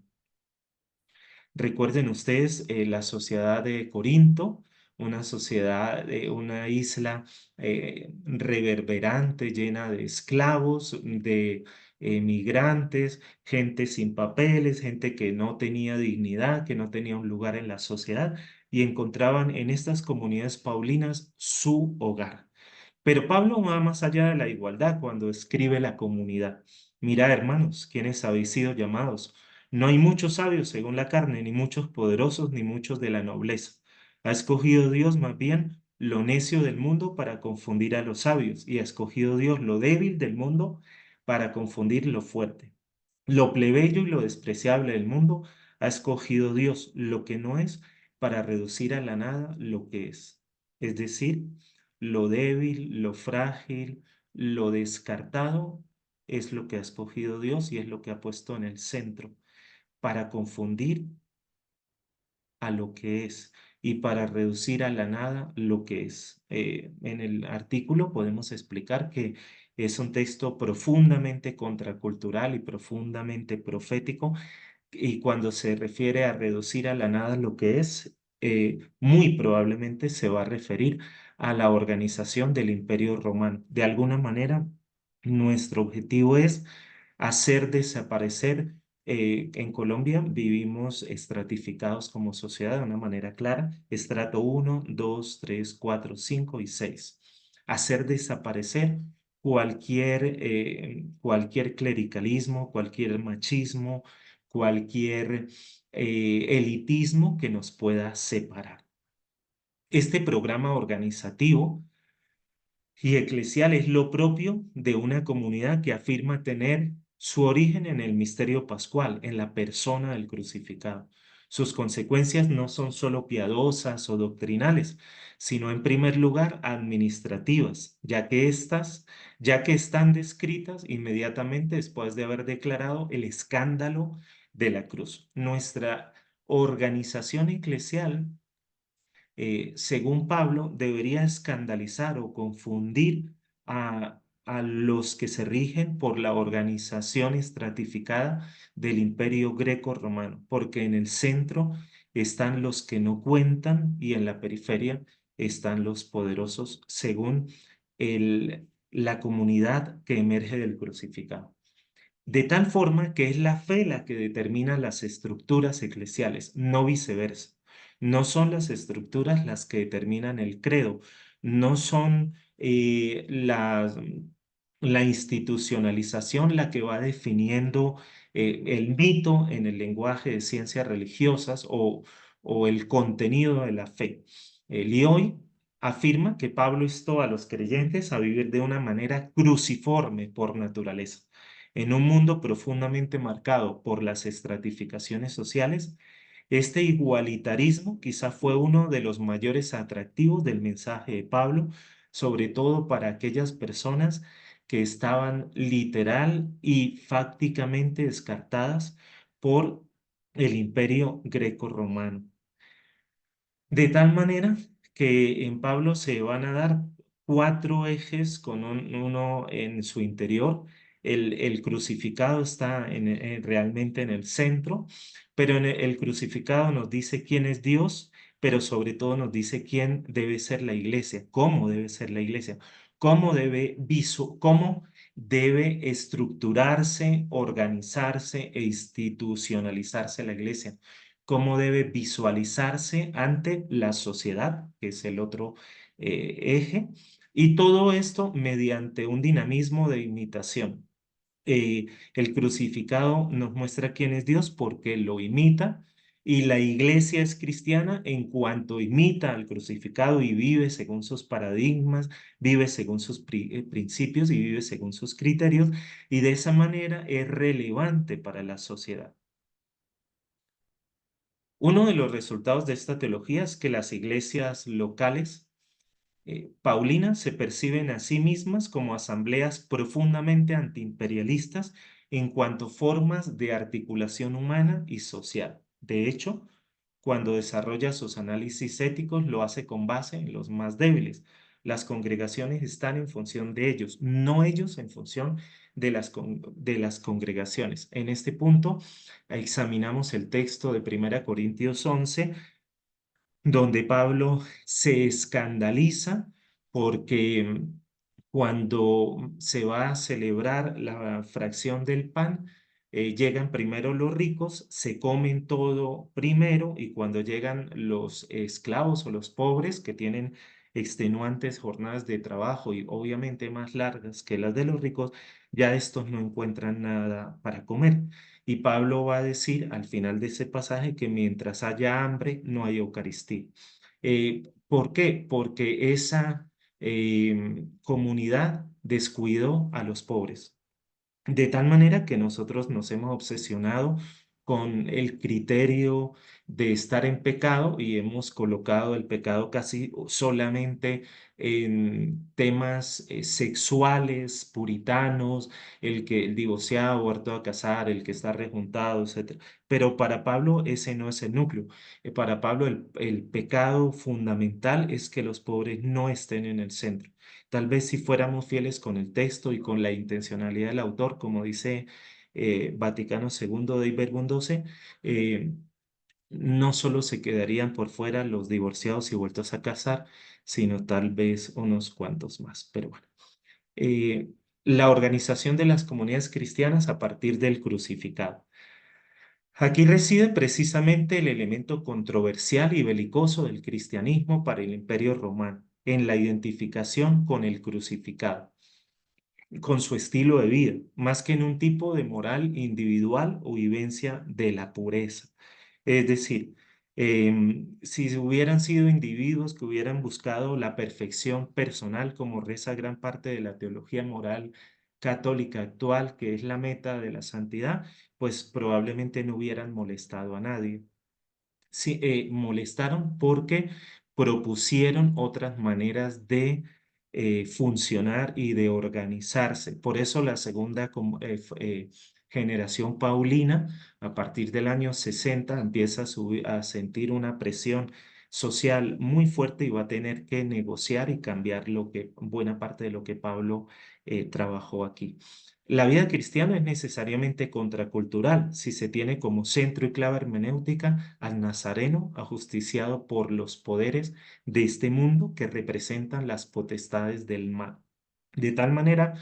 Recuerden ustedes la sociedad de Corinto, una sociedad, una isla reverberante, llena de esclavos, de migrantes, gente sin papeles, gente que no tenía dignidad, que no tenía un lugar en la sociedad, y encontraban en estas comunidades paulinas su hogar. Pero Pablo va más allá de la igualdad cuando escribe la comunidad. Mirad, hermanos, quienes habéis sido llamados. No hay muchos sabios según la carne, ni muchos poderosos, ni muchos de la nobleza. Ha escogido Dios más bien lo necio del mundo para confundir a los sabios, y ha escogido Dios lo débil del mundo para confundir lo fuerte. Lo plebeyo y lo despreciable del mundo ha escogido Dios, lo que no es, para reducir a la nada lo que es. Es decir, lo débil, lo frágil, lo descartado es lo que ha escogido Dios y es lo que ha puesto en el centro para confundir a lo que es y para reducir a la nada lo que es. En el artículo podemos explicar que es un texto profundamente contracultural y profundamente profético, y cuando se refiere a reducir a la nada lo que es, muy probablemente se va a referir a la organización del Imperio Romano. De alguna manera, nuestro objetivo es hacer desaparecer. En Colombia vivimos estratificados como sociedad de una manera clara: estrato 1, 2, 3, 4, 5 y 6. Hacer desaparecer cualquier clericalismo, cualquier machismo, cualquier elitismo que nos pueda separar. Este programa organizativo y eclesial es lo propio de una comunidad que afirma tener su origen en el misterio pascual, en la persona del crucificado. Sus consecuencias no son solo piadosas o doctrinales, sino en primer lugar administrativas, ya que están descritas inmediatamente después de haber declarado el escándalo de la cruz. Nuestra organización eclesial según Pablo, debería escandalizar o confundir a los que se rigen por la organización estratificada del imperio greco-romano, porque en el centro están los que no cuentan y en la periferia están los poderosos, según la comunidad que emerge del crucificado. De tal forma que es la fe la que determina las estructuras eclesiales, no viceversa. No son las estructuras las que determinan el credo, no son la institucionalización la que va definiendo el mito en el lenguaje de ciencias religiosas o el contenido de la fe. Lioy afirma que Pablo instó a los creyentes a vivir de una manera cruciforme por naturaleza. En un mundo profundamente marcado por las estratificaciones sociales, este igualitarismo quizá fue uno de los mayores atractivos del mensaje de Pablo, sobre todo para aquellas personas que estaban literal y fácticamente descartadas por el imperio greco-romano. De tal manera que en Pablo se van a dar 4 ejes con uno en su interior. El crucificado está realmente en el centro, pero el crucificado nos dice quién es Dios, pero sobre todo nos dice quién debe ser la iglesia, cómo debe ser la iglesia, cómo debe estructurarse, organizarse e institucionalizarse la iglesia, cómo debe visualizarse ante la sociedad, que es el otro eje, y todo esto mediante un dinamismo de imitación. El crucificado nos muestra quién es Dios porque lo imita, y la iglesia es cristiana en cuanto imita al crucificado y vive según sus paradigmas, vive según sus principios y vive según sus criterios, y de esa manera es relevante para la sociedad. Uno de los resultados de esta teología es que las iglesias locales paulinas se perciben a sí mismas como asambleas profundamente antiimperialistas en cuanto a formas de articulación humana y social. De hecho, cuando desarrolla sus análisis éticos, lo hace con base en los más débiles. Las congregaciones están en función de ellos, no ellos en función de las congregaciones. En este punto, examinamos el texto de 1 Corintios 11, donde Pablo se escandaliza porque cuando se va a celebrar la fracción del pan, llegan primero los ricos, se comen todo primero, y cuando llegan los esclavos o los pobres que tienen extenuantes jornadas de trabajo y obviamente más largas que las de los ricos, ya estos no encuentran nada para comer. Y Pablo va a decir al final de ese pasaje que mientras haya hambre, no hay Eucaristía. ¿Por qué? Porque esa comunidad descuidó a los pobres. De tal manera que nosotros nos hemos obsesionado con el criterio de estar en pecado y hemos colocado el pecado casi solamente en temas sexuales, puritanos, el divorciado, huerto a casar, el que está rejuntado, etc. Pero para Pablo ese no es el núcleo. Para Pablo el pecado fundamental es que los pobres no estén en el centro. Tal vez si fuéramos fieles con el texto y con la intencionalidad del autor, como dice Vaticano II de Verbum 12, no solo se quedarían por fuera los divorciados y vueltos a casar, sino tal vez unos cuantos más. Pero bueno, eh, la organización de las comunidades cristianas a partir del crucificado. Aquí reside precisamente el elemento controversial y belicoso del cristianismo para el Imperio Romano, en la identificación con el crucificado. con su estilo de vida, más que en un tipo de moral individual o vivencia de la pureza. Es decir, si hubieran sido individuos que hubieran buscado la perfección personal, como reza gran parte de la teología moral católica actual, que es la meta de la santidad, pues probablemente no hubieran molestado a nadie. Sí, molestaron porque propusieron otras maneras de funcionar y de organizarse. Por eso la segunda generación paulina, a partir del año 60, empieza a sentir una presión social muy fuerte y va a tener que negociar y cambiar buena parte de lo que Pablo trabajó aquí. La vida cristiana es necesariamente contracultural si se tiene como centro y clave hermenéutica al Nazareno ajusticiado por los poderes de este mundo que representan las potestades del mal. De tal manera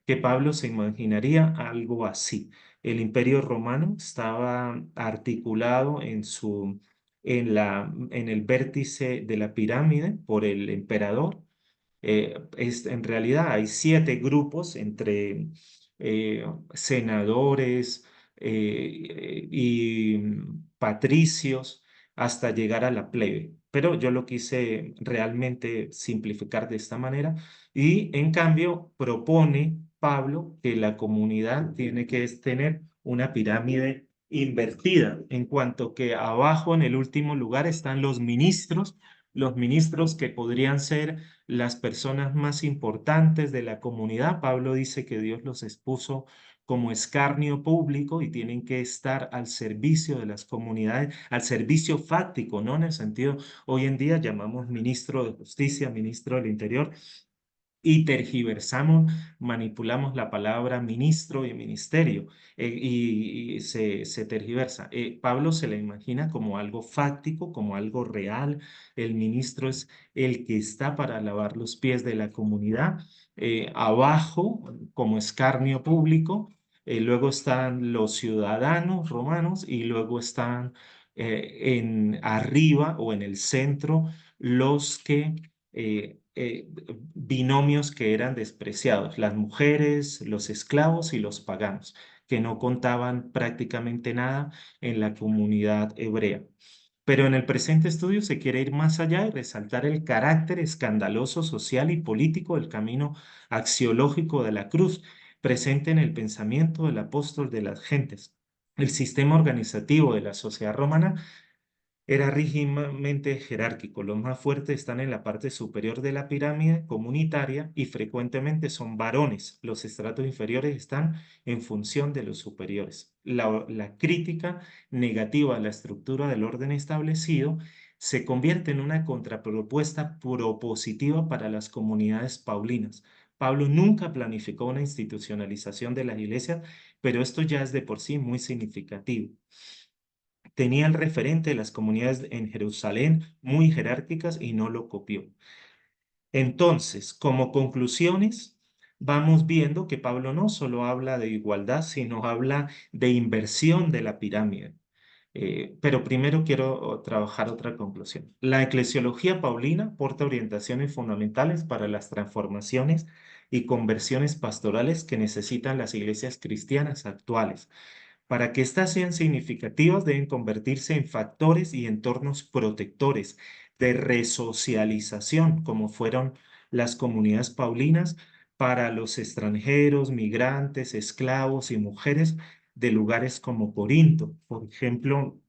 que Pablo se imaginaría algo así. El Imperio Romano estaba articulado en el vértice de la pirámide por el emperador. En realidad hay 7 grupos entre senadores y patricios hasta llegar a la plebe. Pero yo lo quise realmente simplificar de esta manera y en cambio propone Pablo que la comunidad tiene que tener una pirámide invertida, en cuanto que abajo en el último lugar están los ministros que podrían ser las personas más importantes de la comunidad. Pablo dice que Dios los expuso como escarnio público y tienen que estar al servicio de las comunidades, al servicio fáctico, ¿no? En el sentido, hoy en día llamamos ministro de Justicia, ministro del Interior, y tergiversamos, manipulamos la palabra ministro y ministerio y se tergiversa. Pablo se la imagina como algo fáctico, como algo real. El ministro es el que está para lavar los pies de la comunidad. Abajo, como escarnio público, luego están los ciudadanos romanos y luego están arriba o en el centro los que binomios que eran despreciados, las mujeres, los esclavos y los paganos, que no contaban prácticamente nada en la comunidad hebrea. Pero en el presente estudio se quiere ir más allá y resaltar el carácter escandaloso social y político del camino axiológico de la cruz, presente en el pensamiento del apóstol de las gentes. El sistema organizativo de la sociedad romana era rígidamente jerárquico. Los más fuertes están en la parte superior de la pirámide comunitaria y frecuentemente son varones. Los estratos inferiores están en función de los superiores. La crítica negativa a la estructura del orden establecido se convierte en una contrapropuesta propositiva para las comunidades paulinas. Pablo nunca planificó una institucionalización de las iglesias, pero esto ya es de por sí muy significativo. Tenía el referente de las comunidades en Jerusalén muy jerárquicas y no lo copió. Entonces, como conclusiones, vamos viendo que Pablo no solo habla de igualdad, sino habla de inversión de la pirámide. Pero primero quiero trabajar otra conclusión. La eclesiología paulina aporta orientaciones fundamentales para las transformaciones y conversiones pastorales que necesitan las iglesias cristianas actuales. Para que éstas sean significativas, deben convertirse en factores y entornos protectores de resocialización, como fueron las comunidades paulinas para los extranjeros, migrantes, esclavos y mujeres de lugares como Corinto. Por ejemplo,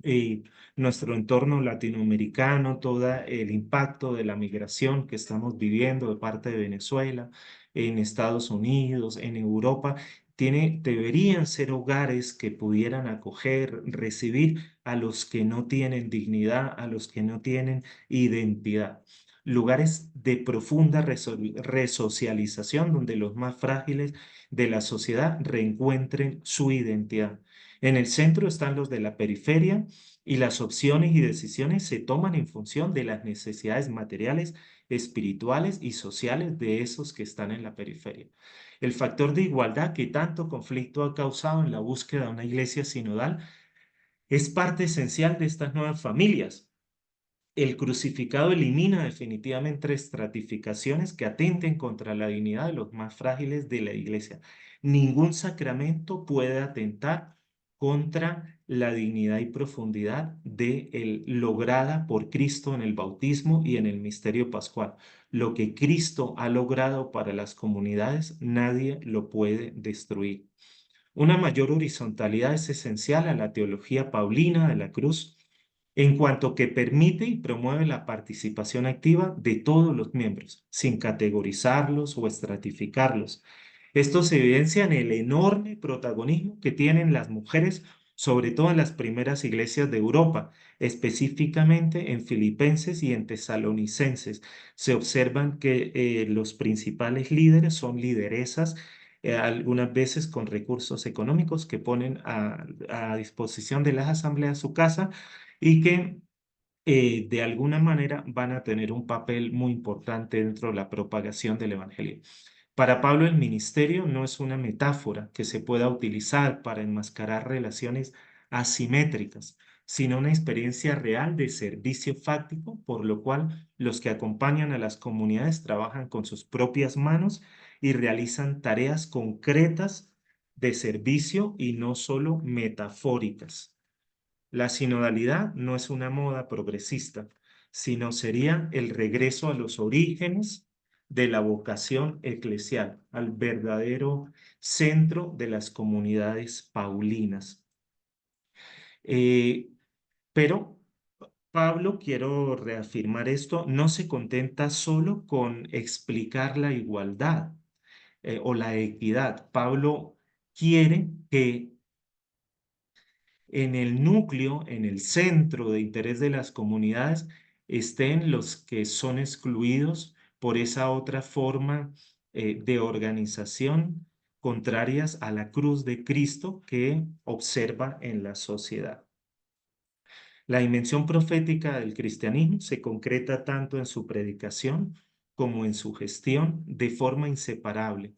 eh, nuestro entorno latinoamericano, todo el impacto de la migración que estamos viviendo de parte de Venezuela, en Estados Unidos, en Europa, deberían ser hogares que pudieran acoger, recibir a los que no tienen dignidad, a los que no tienen identidad. Lugares de profunda resocialización donde los más frágiles de la sociedad reencuentren su identidad. En el centro están los de la periferia y las opciones y decisiones se toman en función de las necesidades materiales, espirituales y sociales de esos que están en la periferia. El factor de igualdad que tanto conflicto ha causado en la búsqueda de una iglesia sinodal es parte esencial de estas nuevas familias. el crucificado elimina definitivamente estratificaciones que atenten contra la dignidad de los más frágiles de la iglesia. Ningún sacramento puede atentar contra la dignidad y profundidad lograda por Cristo en el bautismo y en el misterio pascual. Lo que Cristo ha logrado para las comunidades, nadie lo puede destruir. Una mayor horizontalidad es esencial a la teología paulina de la cruz, en cuanto que permite y promueve la participación activa de todos los miembros, sin categorizarlos o estratificarlos. Esto se evidencia en el enorme protagonismo que tienen las mujeres, sobre todo en las primeras iglesias de Europa, específicamente en Filipenses y en Tesalonicenses. Se observan que los principales líderes son lideresas, algunas veces con recursos económicos que ponen a disposición de las asambleas su casa y que de alguna manera van a tener un papel muy importante dentro de la propagación del evangelio. Para Pablo, el ministerio no es una metáfora que se pueda utilizar para enmascarar relaciones asimétricas, sino una experiencia real de servicio fáctico, por lo cual los que acompañan a las comunidades trabajan con sus propias manos y realizan tareas concretas de servicio y no solo metafóricas. La sinodalidad no es una moda progresista, sino sería el regreso a los orígenes de la vocación eclesial, al verdadero centro de las comunidades paulinas. Eh, pero Pablo, quiero reafirmar esto, no se contenta solo con explicar la igualdad o la equidad. Pablo quiere que en el núcleo, en el centro de interés de las comunidades, estén los que son excluidos por esa otra forma de organización contrarias a la cruz de Cristo que observa en la sociedad. La dimensión profética del cristianismo se concreta tanto en su predicación como en su gestión de forma inseparable.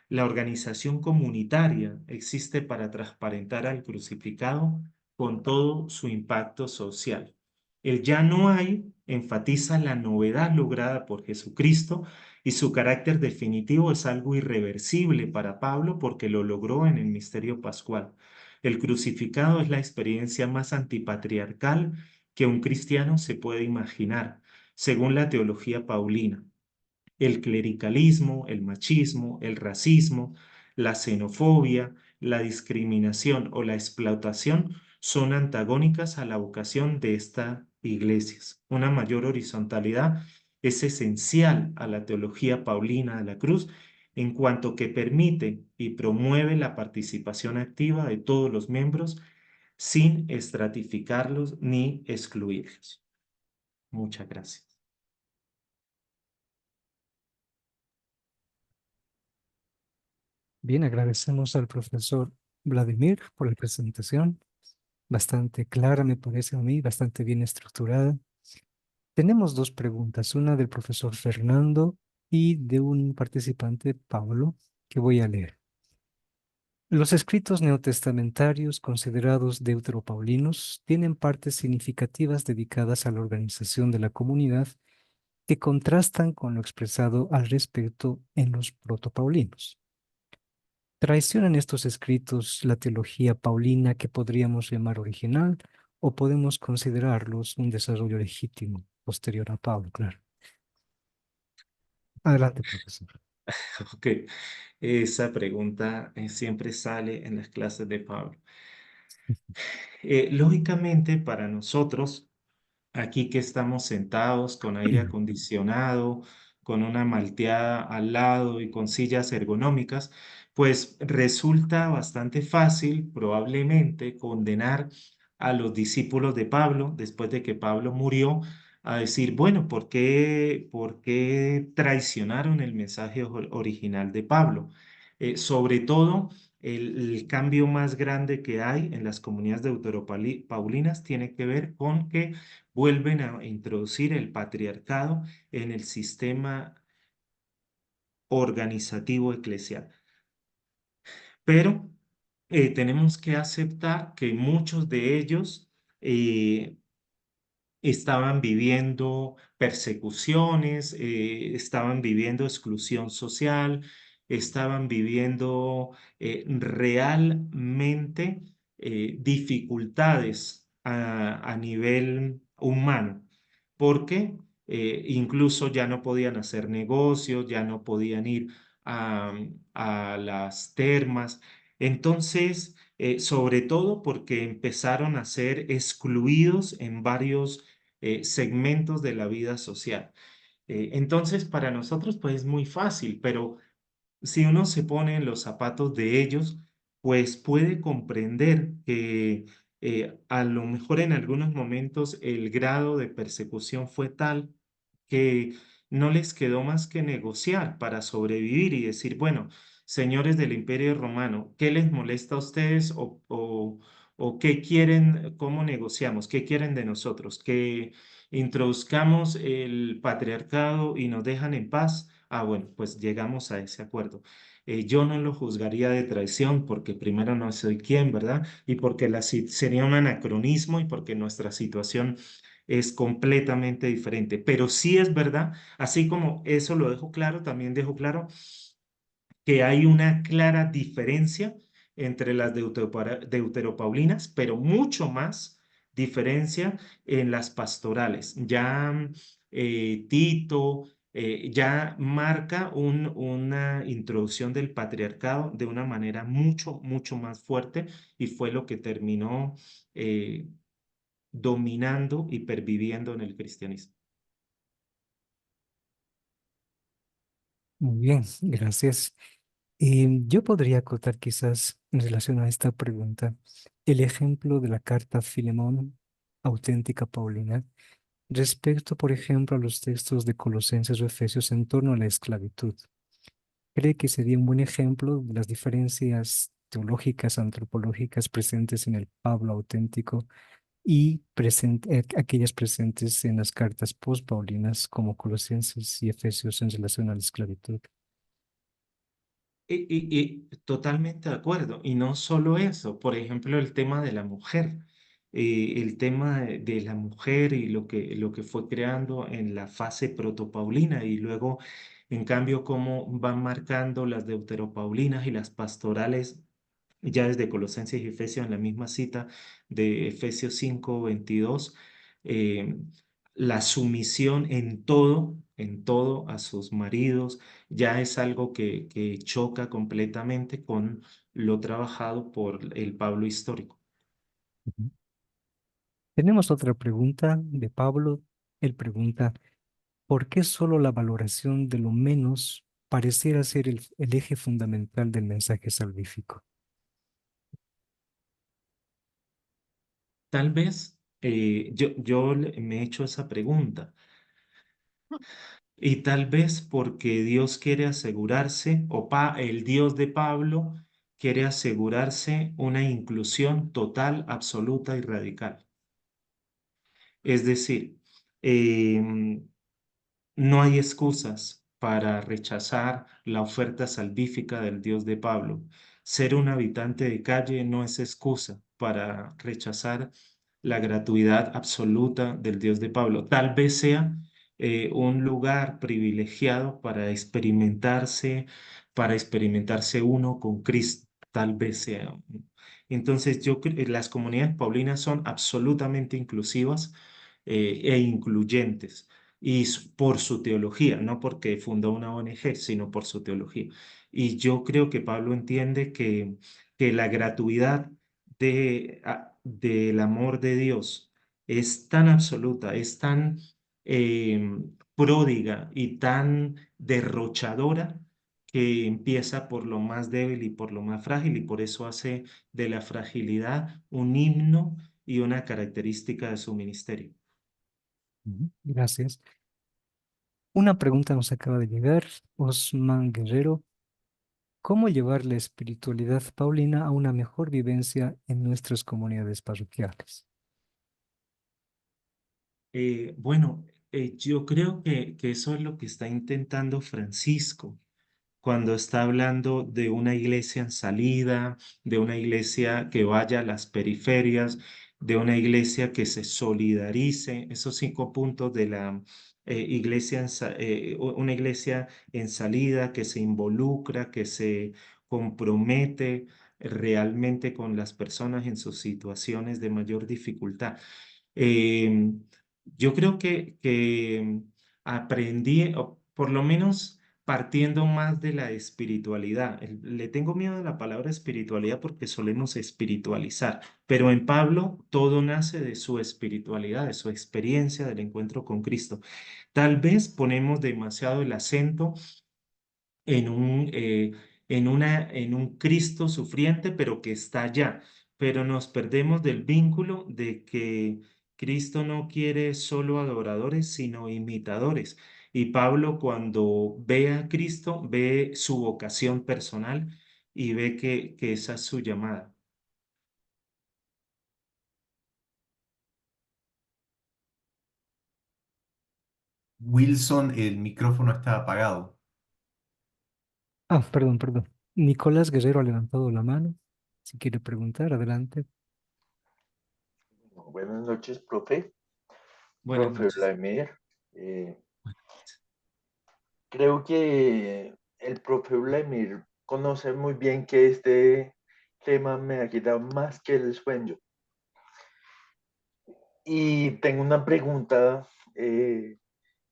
La organización comunitaria existe para transparentar al crucificado con todo su impacto social. El ya no hay enfatiza la novedad lograda por Jesucristo y su carácter definitivo es algo irreversible para Pablo porque lo logró en el misterio pascual. El crucificado es la experiencia más antipatriarcal que un cristiano se puede imaginar, según la teología paulina. El clericalismo, el machismo, el racismo, la xenofobia, la discriminación o la explotación son antagónicas a la vocación de estas iglesias. Una mayor horizontalidad es esencial a la teología paulina de la cruz en cuanto que permite y promueve la participación activa de todos los miembros sin estratificarlos ni excluirlos. Muchas gracias. Bien, agradecemos al profesor Vladimir por la presentación. Bastante clara, me parece a mí, bastante bien estructurada. Tenemos dos preguntas, una del profesor Fernando y de un participante, Pablo, que voy a leer. Los escritos neotestamentarios considerados deuteropaulinos tienen partes significativas dedicadas a la organización de la comunidad que contrastan con lo expresado al respecto en los protopaulinos. ¿Traicionan estos escritos la teología paulina que podríamos llamar original o podemos considerarlos un desarrollo legítimo posterior a Pablo? Claro. Adelante, profesor. Ok, esa pregunta siempre sale en las clases de Pablo. Lógicamente, para nosotros, aquí que estamos sentados con aire acondicionado, con una malteada al lado y con sillas ergonómicas, pues resulta bastante fácil probablemente condenar a los discípulos de Pablo después de que Pablo murió a decir, bueno, por qué traicionaron el mensaje original de Pablo? Sobre todo, el cambio más grande que hay en las comunidades deuteropaulinas tiene que ver con que vuelven a introducir el patriarcado en el sistema organizativo eclesial. Pero tenemos que aceptar que muchos de ellos estaban viviendo persecuciones, estaban viviendo exclusión social, estaban viviendo realmente dificultades a nivel humano, porque incluso ya no podían hacer negocios, ya no podían ir a, a las termas. Entonces, sobre todo porque empezaron a ser excluidos en varios segmentos de la vida social. Entonces, para nosotros, pues es muy fácil, pero si uno se pone en los zapatos de ellos, pues puede comprender que a lo mejor en algunos momentos el grado de persecución fue tal que no les quedó más que negociar para sobrevivir y decir, bueno, señores del Imperio Romano, ¿qué les molesta a ustedes o qué quieren, cómo negociamos, qué quieren de nosotros? ¿Que introduzcamos el patriarcado y nos dejan en paz? Ah, bueno, pues llegamos a ese acuerdo. Yo no lo juzgaría de traición porque primero no soy quien, ¿verdad? Y porque sería un anacronismo y porque nuestra situación es completamente diferente. Pero sí es verdad, así como eso lo dejo claro, también dejo claro que hay una clara diferencia entre las deuteropaulinas, pero mucho más diferencia en las pastorales. Ya Tito ya marca una introducción del patriarcado de una manera mucho, mucho más fuerte y fue lo que terminó dominando y perviviendo en el cristianismo. Muy bien, gracias. Yo podría acotar quizás en relación a esta pregunta el ejemplo de la carta a Filemón, auténtica Paulina, respecto, por ejemplo, a los textos de Colosenses o Efesios en torno a la esclavitud. ¿Cree que sería un buen ejemplo de las diferencias teológicas, antropológicas presentes en el Pablo auténtico y aquellas presentes en las cartas post-paulinas como Colosenses y Efesios en relación a la esclavitud? Totalmente de acuerdo. Y no solo eso, por ejemplo, el tema de la mujer, el tema de la mujer y lo que fue creando en la fase protopaulina y luego, en cambio, cómo van marcando las deuteropaulinas y las pastorales ya desde Colosenses y Efesios en la misma cita de Efesios 5:22, eh, la sumisión en todo a sus maridos, ya es algo que choca completamente con lo trabajado por el Pablo histórico. Ujú. Tenemos otra pregunta de Pablo. Él pregunta, ¿por qué solo la valoración de lo menos pareciera ser el eje fundamental del mensaje salvífico? Tal vez me he hecho esa pregunta y tal vez porque Dios quiere asegurarse, el Dios de Pablo quiere asegurarse una inclusión total, absoluta y radical. Es decir, em, no hay excusas para rechazar la oferta salvífica del Dios de Pablo. Ser un habitante de calle no es excusa para rechazar la gratuidad absoluta del Dios de Pablo. Tal vez sea un lugar privilegiado para experimentarse uno con Cristo. Tal vez sea. Entonces, yo creo que las comunidades paulinas son absolutamente inclusivas e incluyentes por su teología, no porque fundó una ONG, sino por su teología. Y yo creo que Pablo entiende que la gratuidad del amor de Dios es tan absoluta, es tan pródiga y tan derrochadora que empieza por lo más débil y por lo más frágil y por eso hace de la fragilidad un himno y una característica de su ministerio. Ujú. Gracias. Una pregunta nos acaba de llegar. Osman Guerrero, ¿cómo llevar la espiritualidad paulina a una mejor vivencia en nuestras comunidades parroquiales? Bueno, yo creo que eso es lo que está intentando Francisco cuando está hablando de una iglesia en salida, de una iglesia que vaya a las periferias, de una iglesia que se solidarice, esos 5 puntos de la iglesia, una iglesia en salida, que se involucra, que se compromete realmente con las personas en sus situaciones de mayor dificultad. Yo creo que aprendí, o por lo menos partiendo más de la espiritualidad. Le tengo miedo a la palabra espiritualidad porque solemos espiritualizar, pero en Pablo todo nace de su espiritualidad, de su experiencia del encuentro con Cristo. Tal vez ponemos demasiado el acento en en un Cristo sufriente, pero que está allá. Pero nos perdemos del vínculo de que Cristo no quiere solo adoradores, sino imitadores. Y Pablo, cuando ve a Cristo, ve su vocación personal y ve que esa es su llamada. Wilson, el micrófono está apagado. Ah, perdón, perdón. Nicolás Guerrero ha levantado la mano. Si quiere preguntar, adelante. Buenas noches, profe. Buenas Profe noches. Vladimir. Eh, Creo que el profe Vladimir conoce muy bien que este tema me ha quitado más que el sueño. Y tengo una pregunta,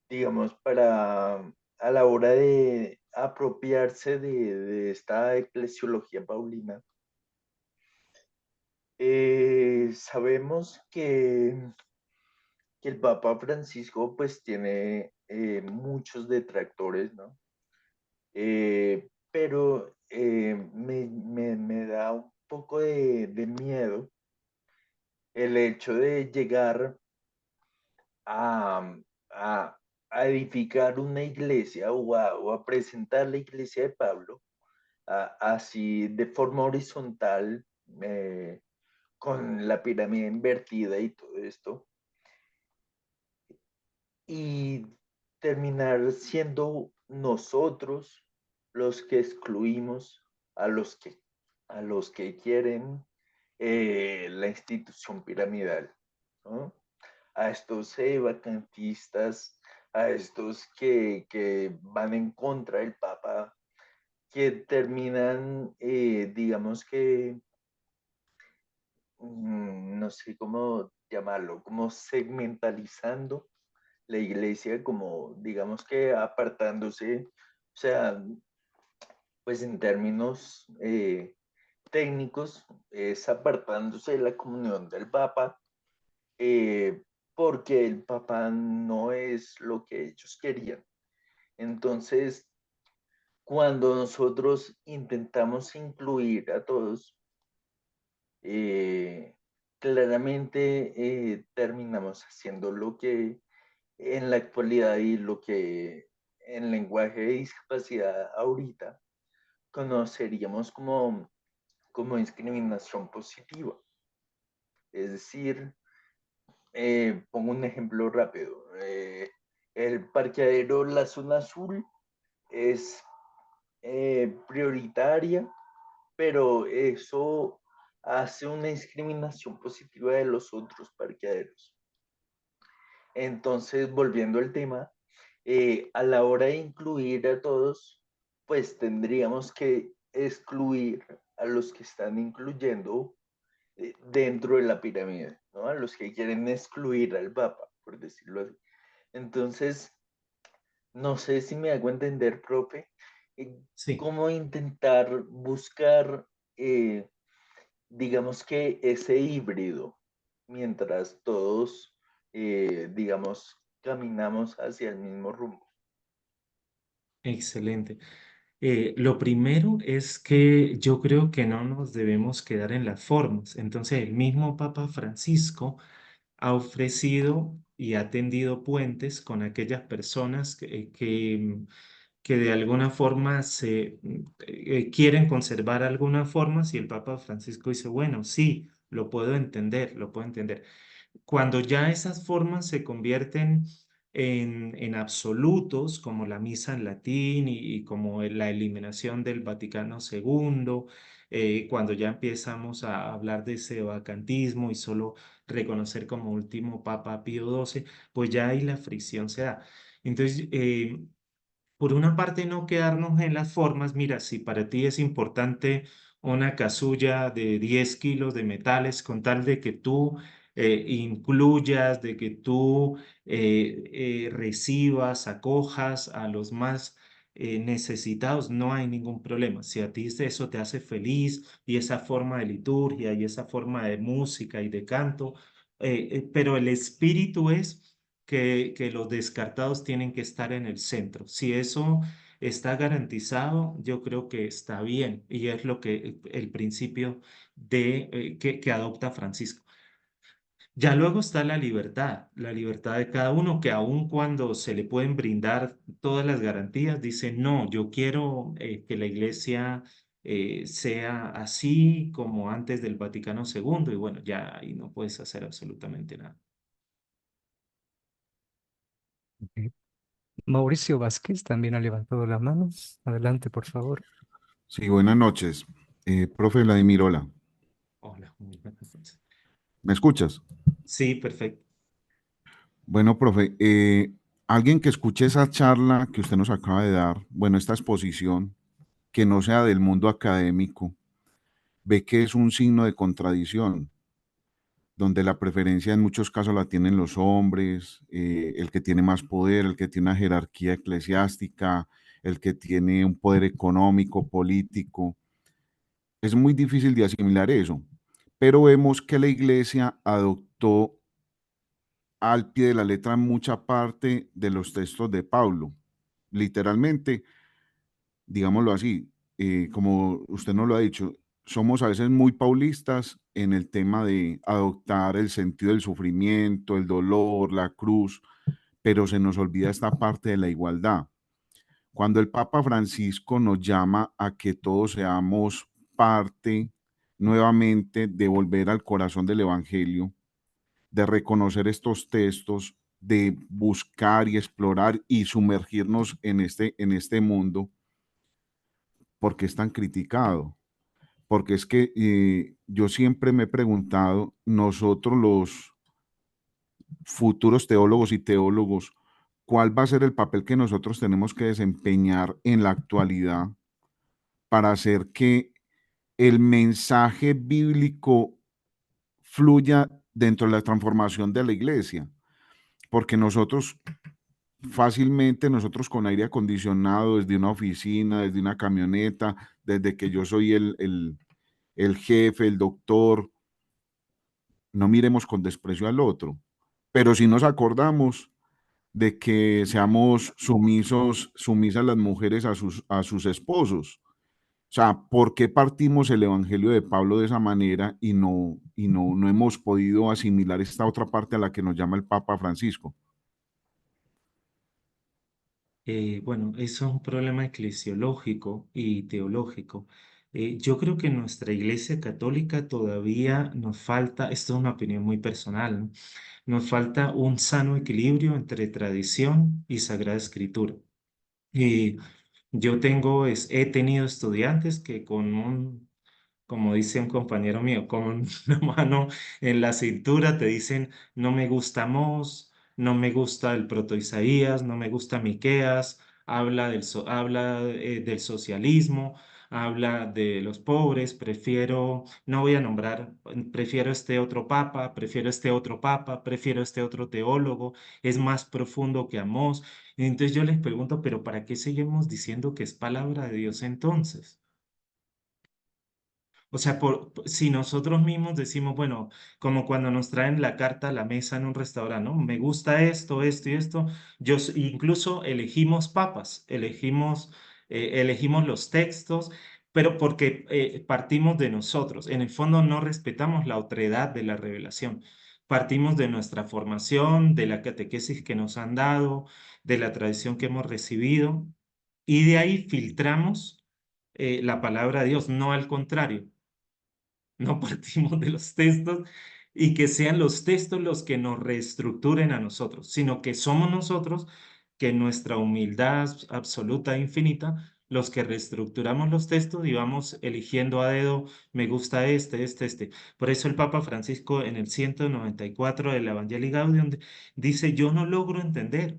digamos, para a la hora de apropiarse de esta eclesiología paulina. Sabemos que el Papa Francisco pues tiene muchos detractores, ¿no? Pero me da un poco de miedo el hecho de llegar a, a, a edificar una iglesia o a presentar la iglesia de Pablo así de forma horizontal, con la pirámide invertida y todo esto, y terminar siendo nosotros los que excluimos a los a los que quieren la institución piramidal, ¿no? A estos vacantistas, a estos que van en contra del Papa, que terminan, digamos que, no sé cómo llamarlo, como segmentalizando la iglesia, como digamos que apartándose, o sea, pues en términos técnicos, es apartándose de la comunión del Papa, eh, porque el Papa no es lo que ellos querían. Entonces, cuando nosotros intentamos incluir a todos, eh, claramente terminamos haciendo lo que en la actualidad y lo que en lenguaje de discapacidad ahorita conoceríamos como discriminación positiva. Es decir, pongo un ejemplo rápido. El parqueadero, la zona azul, es prioritaria, pero eso hace una discriminación positiva de los otros parqueaderos. Entonces, volviendo al tema, a la hora de incluir a todos, pues tendríamos que excluir a los que están incluyendo dentro de la pirámide, ¿no? A los que quieren excluir al Papa, por decirlo así. Entonces, no sé si me hago entender, profe, Sí. cómo intentar buscar, digamos que ese híbrido, mientras todos, digamos, caminamos hacia el mismo rumbo. Excelente. Lo primero es que yo creo que no nos debemos quedar en las formas. Entonces, el mismo Papa Francisco ha ofrecido y ha tendido puentes con aquellas personas que de alguna forma quieren conservar alguna forma. Si el Papa Francisco dice, bueno, sí, lo puedo entender, lo puedo entender. Cuando ya esas formas se convierten en absolutos, como la misa en latín y como la eliminación del Vaticano II, cuando ya empezamos a hablar de ese vacantismo y solo reconocer como último Papa Pío XII, pues ya ahí la fricción se da. Entonces, por una parte, no quedarnos en las formas. Mira, si para ti es importante una casulla de 10 kilos de metales, con tal de que tú incluyas, de que tú recibas, acojas a los más necesitados, no hay ningún problema. Si a ti eso te hace feliz y esa forma de liturgia y esa forma de música y de canto, pero el espíritu es que los descartados tienen que estar en el centro. Si eso está garantizado, yo creo que está bien y es lo que el principio que adopta Francisco. Ya luego está la libertad de cada uno, que aun cuando se le pueden brindar todas las garantías, dice, no, yo quiero que la iglesia sea así como antes del Vaticano II, y bueno, ya ahí no puedes hacer absolutamente nada. Ok. Mauricio Vázquez también ha levantado la mano. Adelante, por favor. Sí, buenas noches. Profe Vladimir, hola. Hola, muy buenas noches. ¿Me escuchas? Sí, perfecto. Bueno, profe, alguien que escuche esa charla que usted nos acaba de dar, bueno, esta exposición, que no sea del mundo académico, ve que es un signo de contradicción, donde la preferencia en muchos casos la tienen los hombres, el que tiene más poder, el que tiene una jerarquía eclesiástica, el que tiene un poder económico, político. Es muy difícil de asimilar eso, pero vemos que la iglesia adoptó al pie de la letra mucha parte de los textos de Pablo. Literalmente, digámoslo así, como usted nos lo ha dicho, somos a veces muy paulistas en el tema de adoptar el sentido del sufrimiento, el dolor, la cruz, pero se nos olvida esta parte de la igualdad. Cuando el Papa Francisco nos llama a que todos seamos parte nuevamente de volver al corazón del Evangelio, de reconocer estos textos, de buscar y explorar y sumergirnos en este mundo, porque es tan criticado. Porque es que yo siempre me he preguntado, nosotros los futuros teólogos y teólogos, ¿cuál va a ser el papel que nosotros tenemos que desempeñar en la actualidad para hacer que el mensaje bíblico fluya dentro de la transformación de la iglesia? Porque nosotros fácilmente, nosotros con aire acondicionado desde una oficina, desde una camioneta, desde que yo soy el jefe, el doctor, no miremos con desprecio al otro, pero si nos acordamos de que seamos sumisos, sumisas las mujeres a sus esposos. O sea, ¿por qué partimos el Evangelio de Pablo de esa manera no hemos podido asimilar esta otra parte a la que nos llama el Papa Francisco? Bueno, eso es un problema eclesiológico y teológico. Yo creo que en nuestra Iglesia Católica todavía nos falta, esto es una opinión muy personal, ¿no? Nos falta un sano equilibrio entre tradición y Sagrada Escritura. Y yo he tenido estudiantes que con como dice un compañero mío, con una mano en la cintura te dicen, no me gusta Amós, no me gusta el proto Isaías, no me gusta Miqueas, habla del socialismo, habla de los pobres, no voy a nombrar, prefiero este otro papa, prefiero este otro papa, prefiero este otro teólogo, es más profundo que Amós. Entonces yo les pregunto, pero ¿para qué seguimos diciendo que es palabra de Dios entonces? O sea, si nosotros mismos decimos, bueno, como cuando nos traen la carta a la mesa en un restaurante, ¿no? Me gusta esto, esto y esto. Incluso elegimos papas, elegimos los textos, pero porque partimos de nosotros. En el fondo no respetamos la otredad de la revelación. Partimos de nuestra formación, de la catequesis que nos han dado, de la tradición que hemos recibido, y de ahí filtramos la palabra de Dios, no al contrario. No partimos de los textos y que sean los textos los que nos reestructuren a nosotros, sino que somos nosotros que en nuestra humildad absoluta e infinita los que reestructuramos los textos y vamos eligiendo a dedo, me gusta este. Por eso el Papa Francisco en el 194 del Evangelii Gaudium dice, yo no logro entender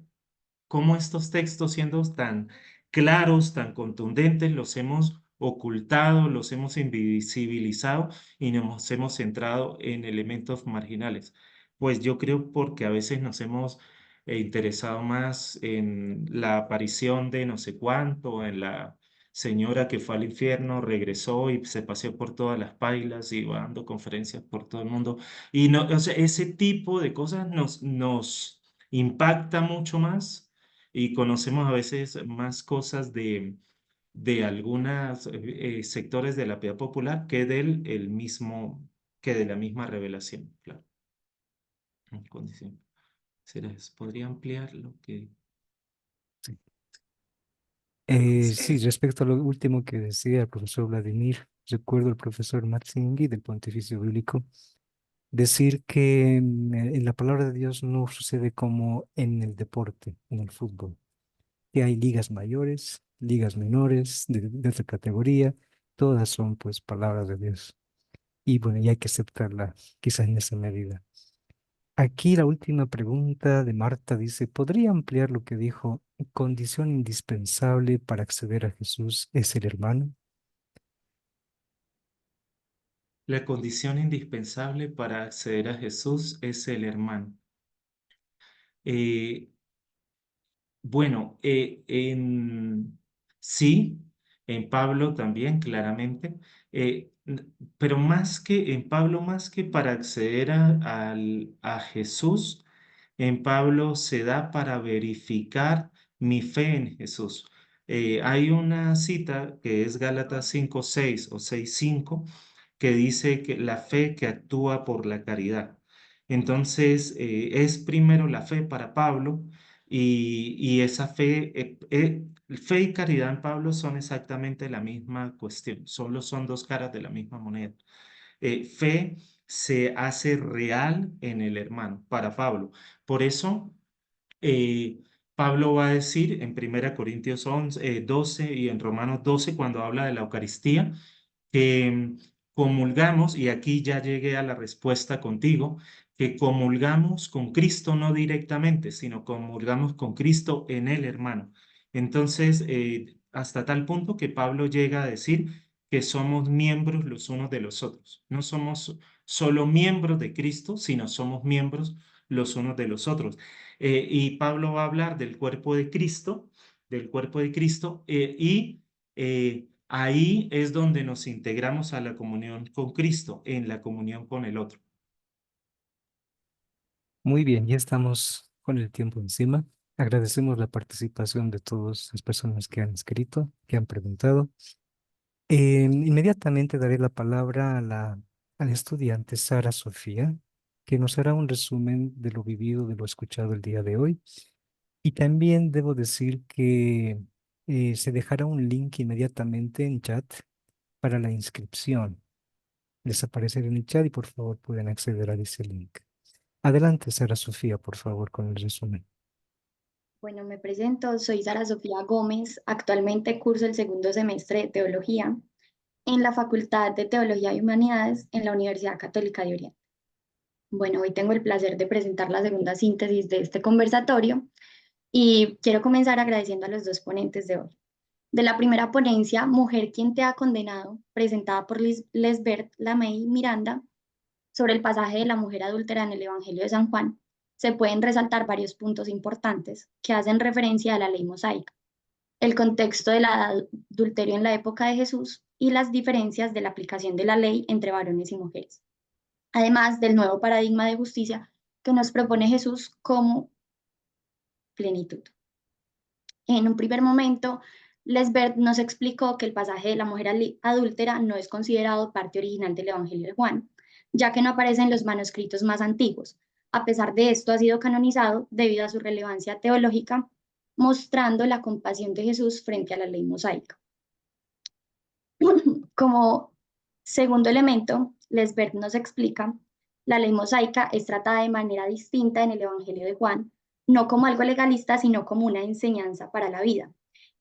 cómo estos textos siendo tan claros, tan contundentes, los hemos ocultado, los hemos invisibilizado y nos hemos centrado en elementos marginales. Pues yo creo porque a veces nos hemos interesado más en la aparición de no sé cuánto, en la señora que fue al infierno, regresó y se paseó por todas las pailas y va dando conferencias por todo el mundo. Y no, o sea, ese tipo de cosas nos impacta mucho más y conocemos a veces más cosas de algunos sectores de la piedad popular que que de la misma revelación, claro. Condición. ¿Podría ampliar lo que... Sí, respecto a lo último que decía el profesor Vladimir, recuerdo al profesor Matzingui del Pontificio Bíblico decir que en la palabra de Dios no sucede como en el deporte, en el fútbol, que hay ligas mayores, ligas menores, de otra categoría, todas son pues palabras de Dios. Y bueno, y hay que aceptarla quizás en esa medida. Aquí la última pregunta de Marta dice, ¿podría ampliar lo que dijo? ¿Condición indispensable para acceder a Jesús es el hermano? La condición indispensable para acceder a Jesús es el hermano. Eh, Bueno, sí, en Pablo también, claramente, pero más que en Pablo, más que para acceder a Jesús, en Pablo se da para verificar mi fe en Jesús. Hay una cita que es Gálatas 5:6 o 6:5 que dice que la fe que actúa por la caridad. Entonces, es primero la fe para Pablo y esa fe y caridad en Pablo son exactamente la misma cuestión, solo son dos caras de la misma moneda. Fe se hace real en el hermano, para Pablo. Por eso, eh, Pablo va a decir en 1 Corintios 12 y en Romanos 12, cuando habla de la Eucaristía, que comulgamos, y aquí ya llegué a la respuesta contigo, que comulgamos con Cristo no directamente, sino comulgamos con Cristo en el hermano. Entonces, hasta tal punto que Pablo llega a decir que somos miembros los unos de los otros. No somos solo miembros de Cristo, sino somos miembros los unos de los otros. Y Pablo va a hablar del cuerpo de Cristo, ahí es donde nos integramos a la comunión con Cristo, en la comunión con el otro. Muy bien, ya estamos con el tiempo encima. Agradecemos la participación de todas las personas que han escrito, que han preguntado. Inmediatamente daré la palabra a la estudiante Sara Sofía, que nos hará un resumen de lo vivido, de lo escuchado el día de hoy. Y también debo decir que se dejará un link inmediatamente en chat para la inscripción. Les aparecerá en el chat y por favor pueden acceder a ese link. Adelante, Sara Sofía, por favor, con el resumen. Bueno, me presento, soy Sara Sofía Gómez, actualmente curso el segundo semestre de Teología en la Facultad de Teología y Humanidades en la Universidad Católica de Oriente. Bueno, hoy tengo el placer de presentar la segunda síntesis de este conversatorio y quiero comenzar agradeciendo a los dos ponentes de hoy. De la primera ponencia, Mujer, ¿quién te ha condenado?, presentada por Lesbert Lamey Miranda, sobre el pasaje de la mujer adúltera en el Evangelio de San Juan, se pueden resaltar varios puntos importantes que hacen referencia a la ley mosaica, el contexto del adulterio en la época de Jesús y las diferencias de la aplicación de la ley entre varones y mujeres, además del nuevo paradigma de justicia que nos propone Jesús como plenitud. En un primer momento, Lesbert nos explicó que el pasaje de la mujer adúltera no es considerado parte original del Evangelio de Juan, ya que no aparece en los manuscritos más antiguos. A pesar de esto, ha sido canonizado debido a su relevancia teológica, mostrando la compasión de Jesús frente a la ley mosaica. Como segundo elemento, Lesbert nos explica, la ley mosaica es tratada de manera distinta en el Evangelio de Juan, no como algo legalista, sino como una enseñanza para la vida.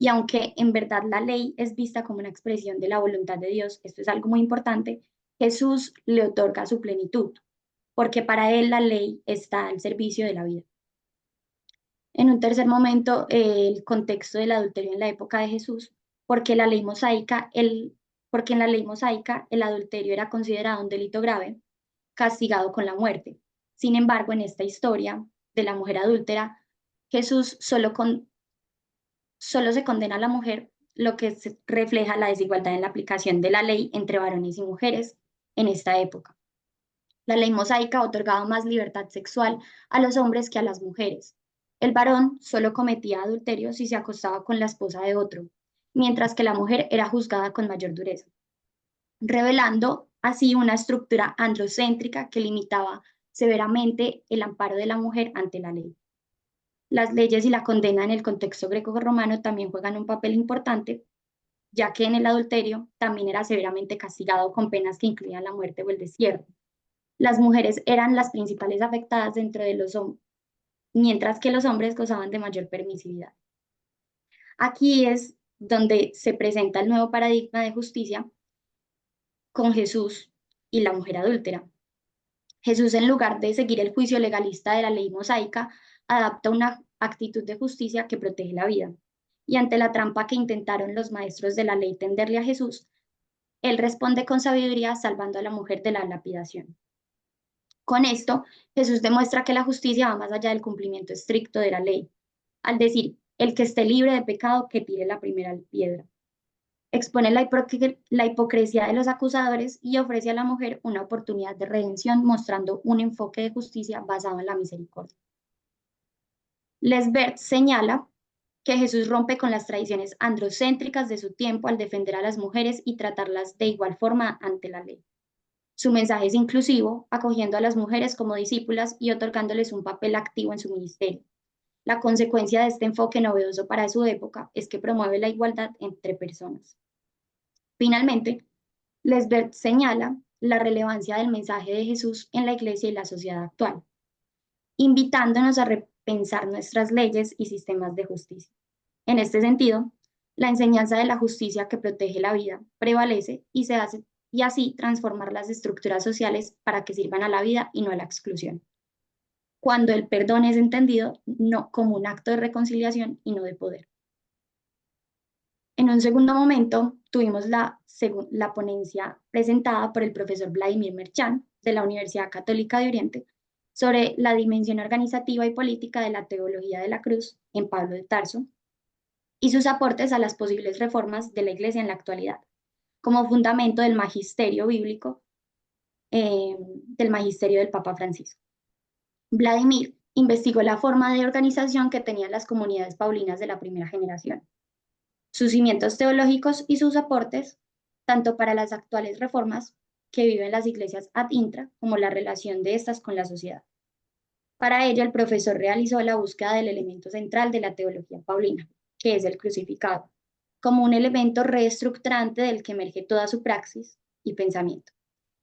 Y aunque en verdad la ley es vista como una expresión de la voluntad de Dios, esto es algo muy importante, Jesús le otorga su plenitud, porque para él la ley está al servicio de la vida. En un tercer momento, el contexto del adulterio en la época de Jesús, porque porque en la ley mosaica el adulterio era considerado un delito grave, castigado con la muerte. Sin embargo, en esta historia de la mujer adúltera, Jesús solo se condena a la mujer, lo que refleja la desigualdad en la aplicación de la ley entre varones y mujeres en esta época. La ley mosaica otorgaba más libertad sexual a los hombres que a las mujeres. El varón solo cometía adulterio si se acostaba con la esposa de otro, mientras que la mujer era juzgada con mayor dureza, revelando así una estructura androcéntrica que limitaba severamente el amparo de la mujer ante la ley. Las leyes y la condena en el contexto greco-romano también juegan un papel importante, ya que en el adulterio también era severamente castigado con penas que incluían la muerte o el destierro. Las mujeres eran las principales afectadas dentro de los hombres, mientras que los hombres gozaban de mayor permisividad. Aquí es donde se presenta el nuevo paradigma de justicia con Jesús y la mujer adúltera. Jesús, en lugar de seguir el juicio legalista de la ley mosaica, adapta una actitud de justicia que protege la vida. Y ante la trampa que intentaron los maestros de la ley tenderle a Jesús, él responde con sabiduría salvando a la mujer de la lapidación. Con esto, Jesús demuestra que la justicia va más allá del cumplimiento estricto de la ley, al decir, el que esté libre de pecado, que tire la primera piedra. Expone la hipocresía de los acusadores y ofrece a la mujer una oportunidad de redención, mostrando un enfoque de justicia basado en la misericordia. Lesbert señala que Jesús rompe con las tradiciones androcéntricas de su tiempo al defender a las mujeres y tratarlas de igual forma ante la ley. Su mensaje es inclusivo, acogiendo a las mujeres como discípulas y otorgándoles un papel activo en su ministerio. La consecuencia de este enfoque novedoso para su época es que promueve la igualdad entre personas. Finalmente, Lesbert señala la relevancia del mensaje de Jesús en la Iglesia y la sociedad actual, invitándonos a repensar nuestras leyes y sistemas de justicia. En este sentido, la enseñanza de la justicia que protege la vida prevalece y así transformar las estructuras sociales para que sirvan a la vida y no a la exclusión. Cuando el perdón es entendido no como un acto de reconciliación y no de poder. En un segundo momento, tuvimos la ponencia presentada por el profesor Vladimir Merchant de la Universidad Católica de Oriente sobre la dimensión organizativa y política de la teología de la cruz en Pablo de Tarso y sus aportes a las posibles reformas de la Iglesia en la actualidad, como fundamento del magisterio bíblico, del magisterio del Papa Francisco. Vladimir investigó la forma de organización que tenían las comunidades paulinas de la primera generación, sus cimientos teológicos y sus aportes, tanto para las actuales reformas que viven las iglesias ad intra, como la relación de estas con la sociedad. Para ello, el profesor realizó la búsqueda del elemento central de la teología paulina, que es el crucificado, como un elemento reestructurante del que emerge toda su praxis y pensamiento,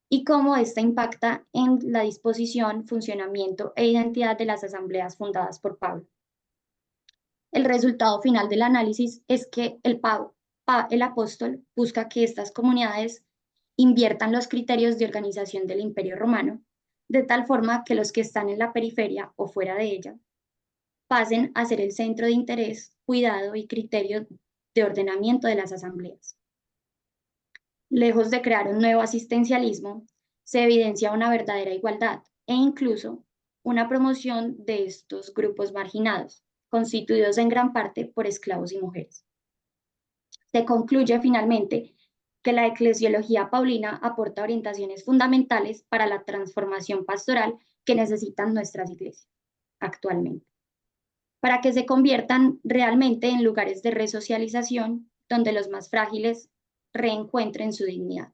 y cómo ésta impacta en la disposición, funcionamiento e identidad de las asambleas fundadas por Pablo. El resultado final del análisis es que el apóstol busca que estas comunidades inviertan los criterios de organización del Imperio Romano, de tal forma que los que están en la periferia o fuera de ella pasen a ser el centro de interés, cuidado y criterio de ordenamiento de las asambleas. Lejos de crear un nuevo asistencialismo, se evidencia una verdadera igualdad e incluso una promoción de estos grupos marginados, constituidos en gran parte por esclavos y mujeres. Se concluye finalmente que la eclesiología paulina aporta orientaciones fundamentales para la transformación pastoral que necesitan nuestras iglesias actualmente, para que se conviertan realmente en lugares de resocialización donde los más frágiles reencuentren su dignidad,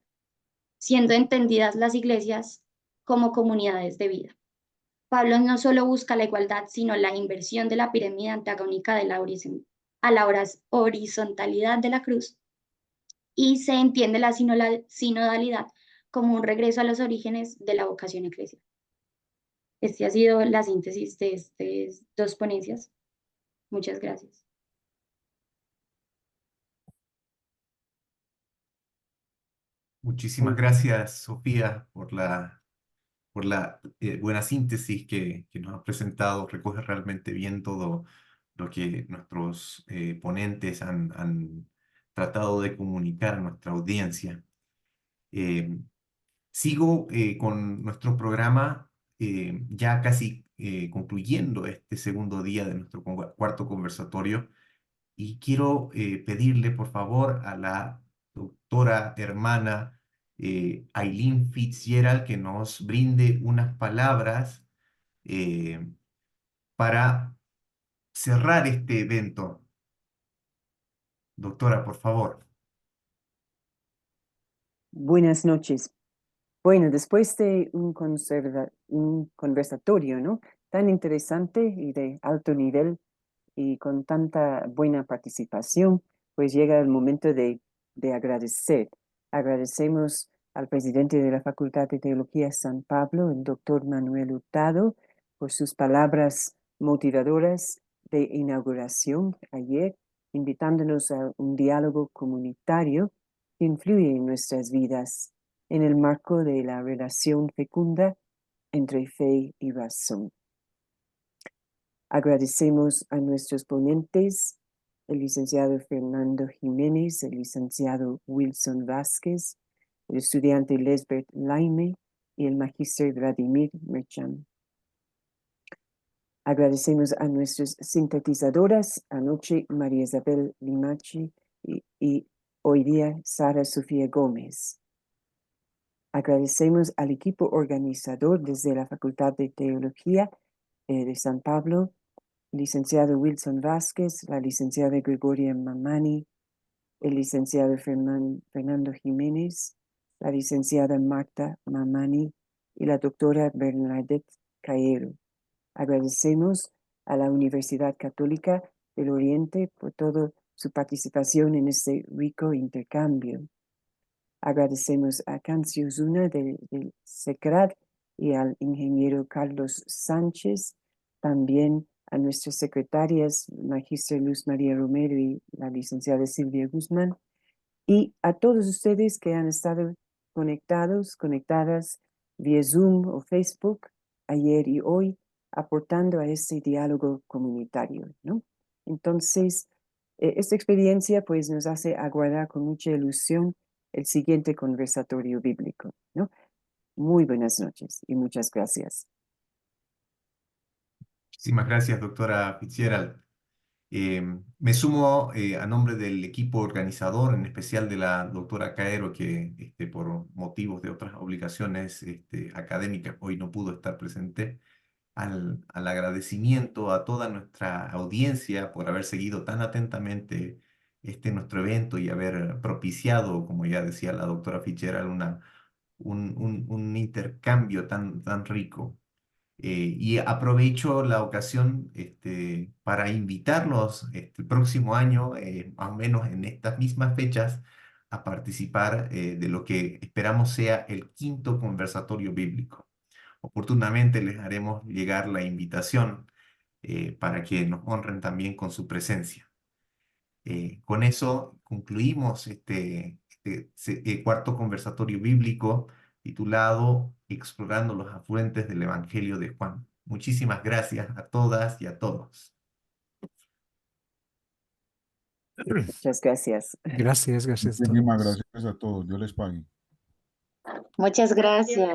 siendo entendidas las iglesias como comunidades de vida. Pablo no solo busca la igualdad, sino la inversión de la pirámide antagónica de la horizontalidad de la cruz, y se entiende la sinodalidad como un regreso a los orígenes de la vocación eclesial. Esta ha sido la síntesis de estas dos ponencias. Muchas gracias. Muchísimas gracias, Sofía, por la buena síntesis que nos has presentado. Recoge realmente bien todo lo que nuestros ponentes han tratado de comunicar a nuestra audiencia. Eh, Sigo con nuestro programa, ya casi concluyendo este segundo día de nuestro cuarto conversatorio, y quiero pedirle por favor a la doctora hermana Aileen Fitzgerald que nos brinde unas palabras eh, para cerrar este evento. Doctora, por favor. Buenas noches. Bueno, después de un conversatorio, ¿no? Tan interesante y de alto nivel y con tanta buena participación, pues llega el momento de agradecer. Agradecemos al presidente de la Facultad de Teología San Pablo, el doctor Manuel Hurtado, por sus palabras motivadoras de inauguración ayer, invitándonos a un diálogo comunitario que influye en nuestras vidas en el marco de la relación fecunda entre fe y razón. Agradecemos a nuestros ponentes, el licenciado Fernando Jiménez, el licenciado Wilson Vázquez, el estudiante Lesbert Laime y el magíster Vladimir Merchan. Agradecemos a nuestras sintetizadoras, anoche María Isabel Limachi y hoy día Sara Sofía Gómez. Agradecemos al equipo organizador desde la Facultad de Teología de San Pablo, el licenciado Wilson Vázquez, la licenciada Gregoria Mamani, el licenciado Fernando Jiménez, la licenciada Marta Mamani y la doctora Bernadette Caero. Agradecemos a la Universidad Católica del Oriente por toda su participación en este rico intercambio. Agradecemos a Cancio Zuna del SECRAD y al ingeniero Carlos Sánchez, también a nuestras secretarias, Magíster Luz María Romero y la licenciada Silvia Guzmán, y a todos ustedes que han estado conectadas vía Zoom o Facebook ayer y hoy, aportando a este diálogo comunitario, ¿no? Entonces, esta experiencia pues nos hace aguardar con mucha ilusión el siguiente conversatorio bíblico, ¿no? Muy buenas noches y muchas gracias. Muchísimas gracias, doctora Fitzgerald. Me sumo a nombre del equipo organizador, en especial de la doctora Caero, que por motivos de otras obligaciones académicas hoy no pudo estar presente, al agradecimiento a toda nuestra audiencia por haber seguido tan atentamente nuestro evento y haber propiciado, como ya decía la doctora Fitzgerald, un intercambio tan rico. Y aprovecho la ocasión para invitarlos el próximo año, más o menos en estas mismas fechas, a participar de lo que esperamos sea el quinto conversatorio bíblico. Oportunamente les haremos llegar la invitación para que nos honren también con su presencia. Con eso concluimos este cuarto conversatorio bíblico titulado Explorando los afluentes del Evangelio de Juan. Muchísimas gracias a todas y a todos. Muchas gracias. Gracias a Muchísimas todos. gracias a todos. Dios les pague. Muchas gracias.